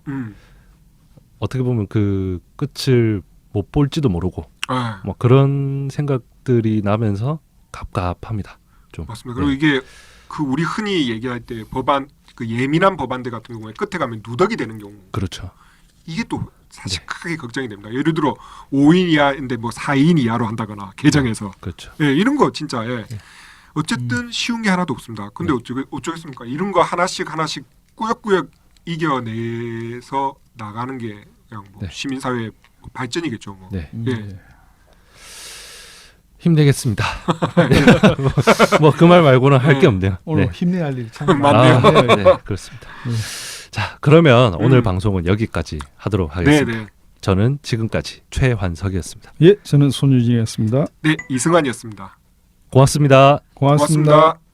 Speaker 2: 어떻게 보면 그 끝을 못 볼지도 모르고
Speaker 4: 아,
Speaker 2: 뭐 그런 생각들이 것들이 나면서 갑갑합니다. 좀.
Speaker 4: 맞습니다. 그리고 이게 그 우리 흔히 얘기할 때 법안 그 예민한 법안들 같은 경우에 끝에 가면 누덕이 되는 경우
Speaker 2: 그렇죠.
Speaker 4: 이게 또 사실 크게 걱정이 됩니다. 예를 들어 5인 이하인데 뭐 4인 이하로 한다거나 개정해서
Speaker 2: 그렇죠.
Speaker 4: 예, 이런 거 진짜 어쨌든 쉬운 게 하나도 없습니다. 근데 어쩌겠습니까? 이런 거 하나씩 꾸역꾸역 이겨내서 나가는 게 그냥 뭐 시민사회 발전이겠죠. 뭐.
Speaker 2: 네.
Speaker 4: 예.
Speaker 2: 힘내겠습니다. 뭐 그 말 말고는 할 게 없네요.
Speaker 3: 오늘
Speaker 2: 네.
Speaker 3: 힘내야 할 일이 참
Speaker 4: 맞네요.
Speaker 3: 많네요.
Speaker 2: 네, 그렇습니다. 자, 그러면 오늘 방송은 여기까지 하도록 하겠습니다.
Speaker 4: 네.
Speaker 2: 저는 지금까지 최환석이었습니다.
Speaker 3: 예, 저는 손유진이었습니다.
Speaker 4: 네, 이승환이었습니다.
Speaker 2: 고맙습니다.
Speaker 3: 고맙습니다.
Speaker 4: 고맙습니다.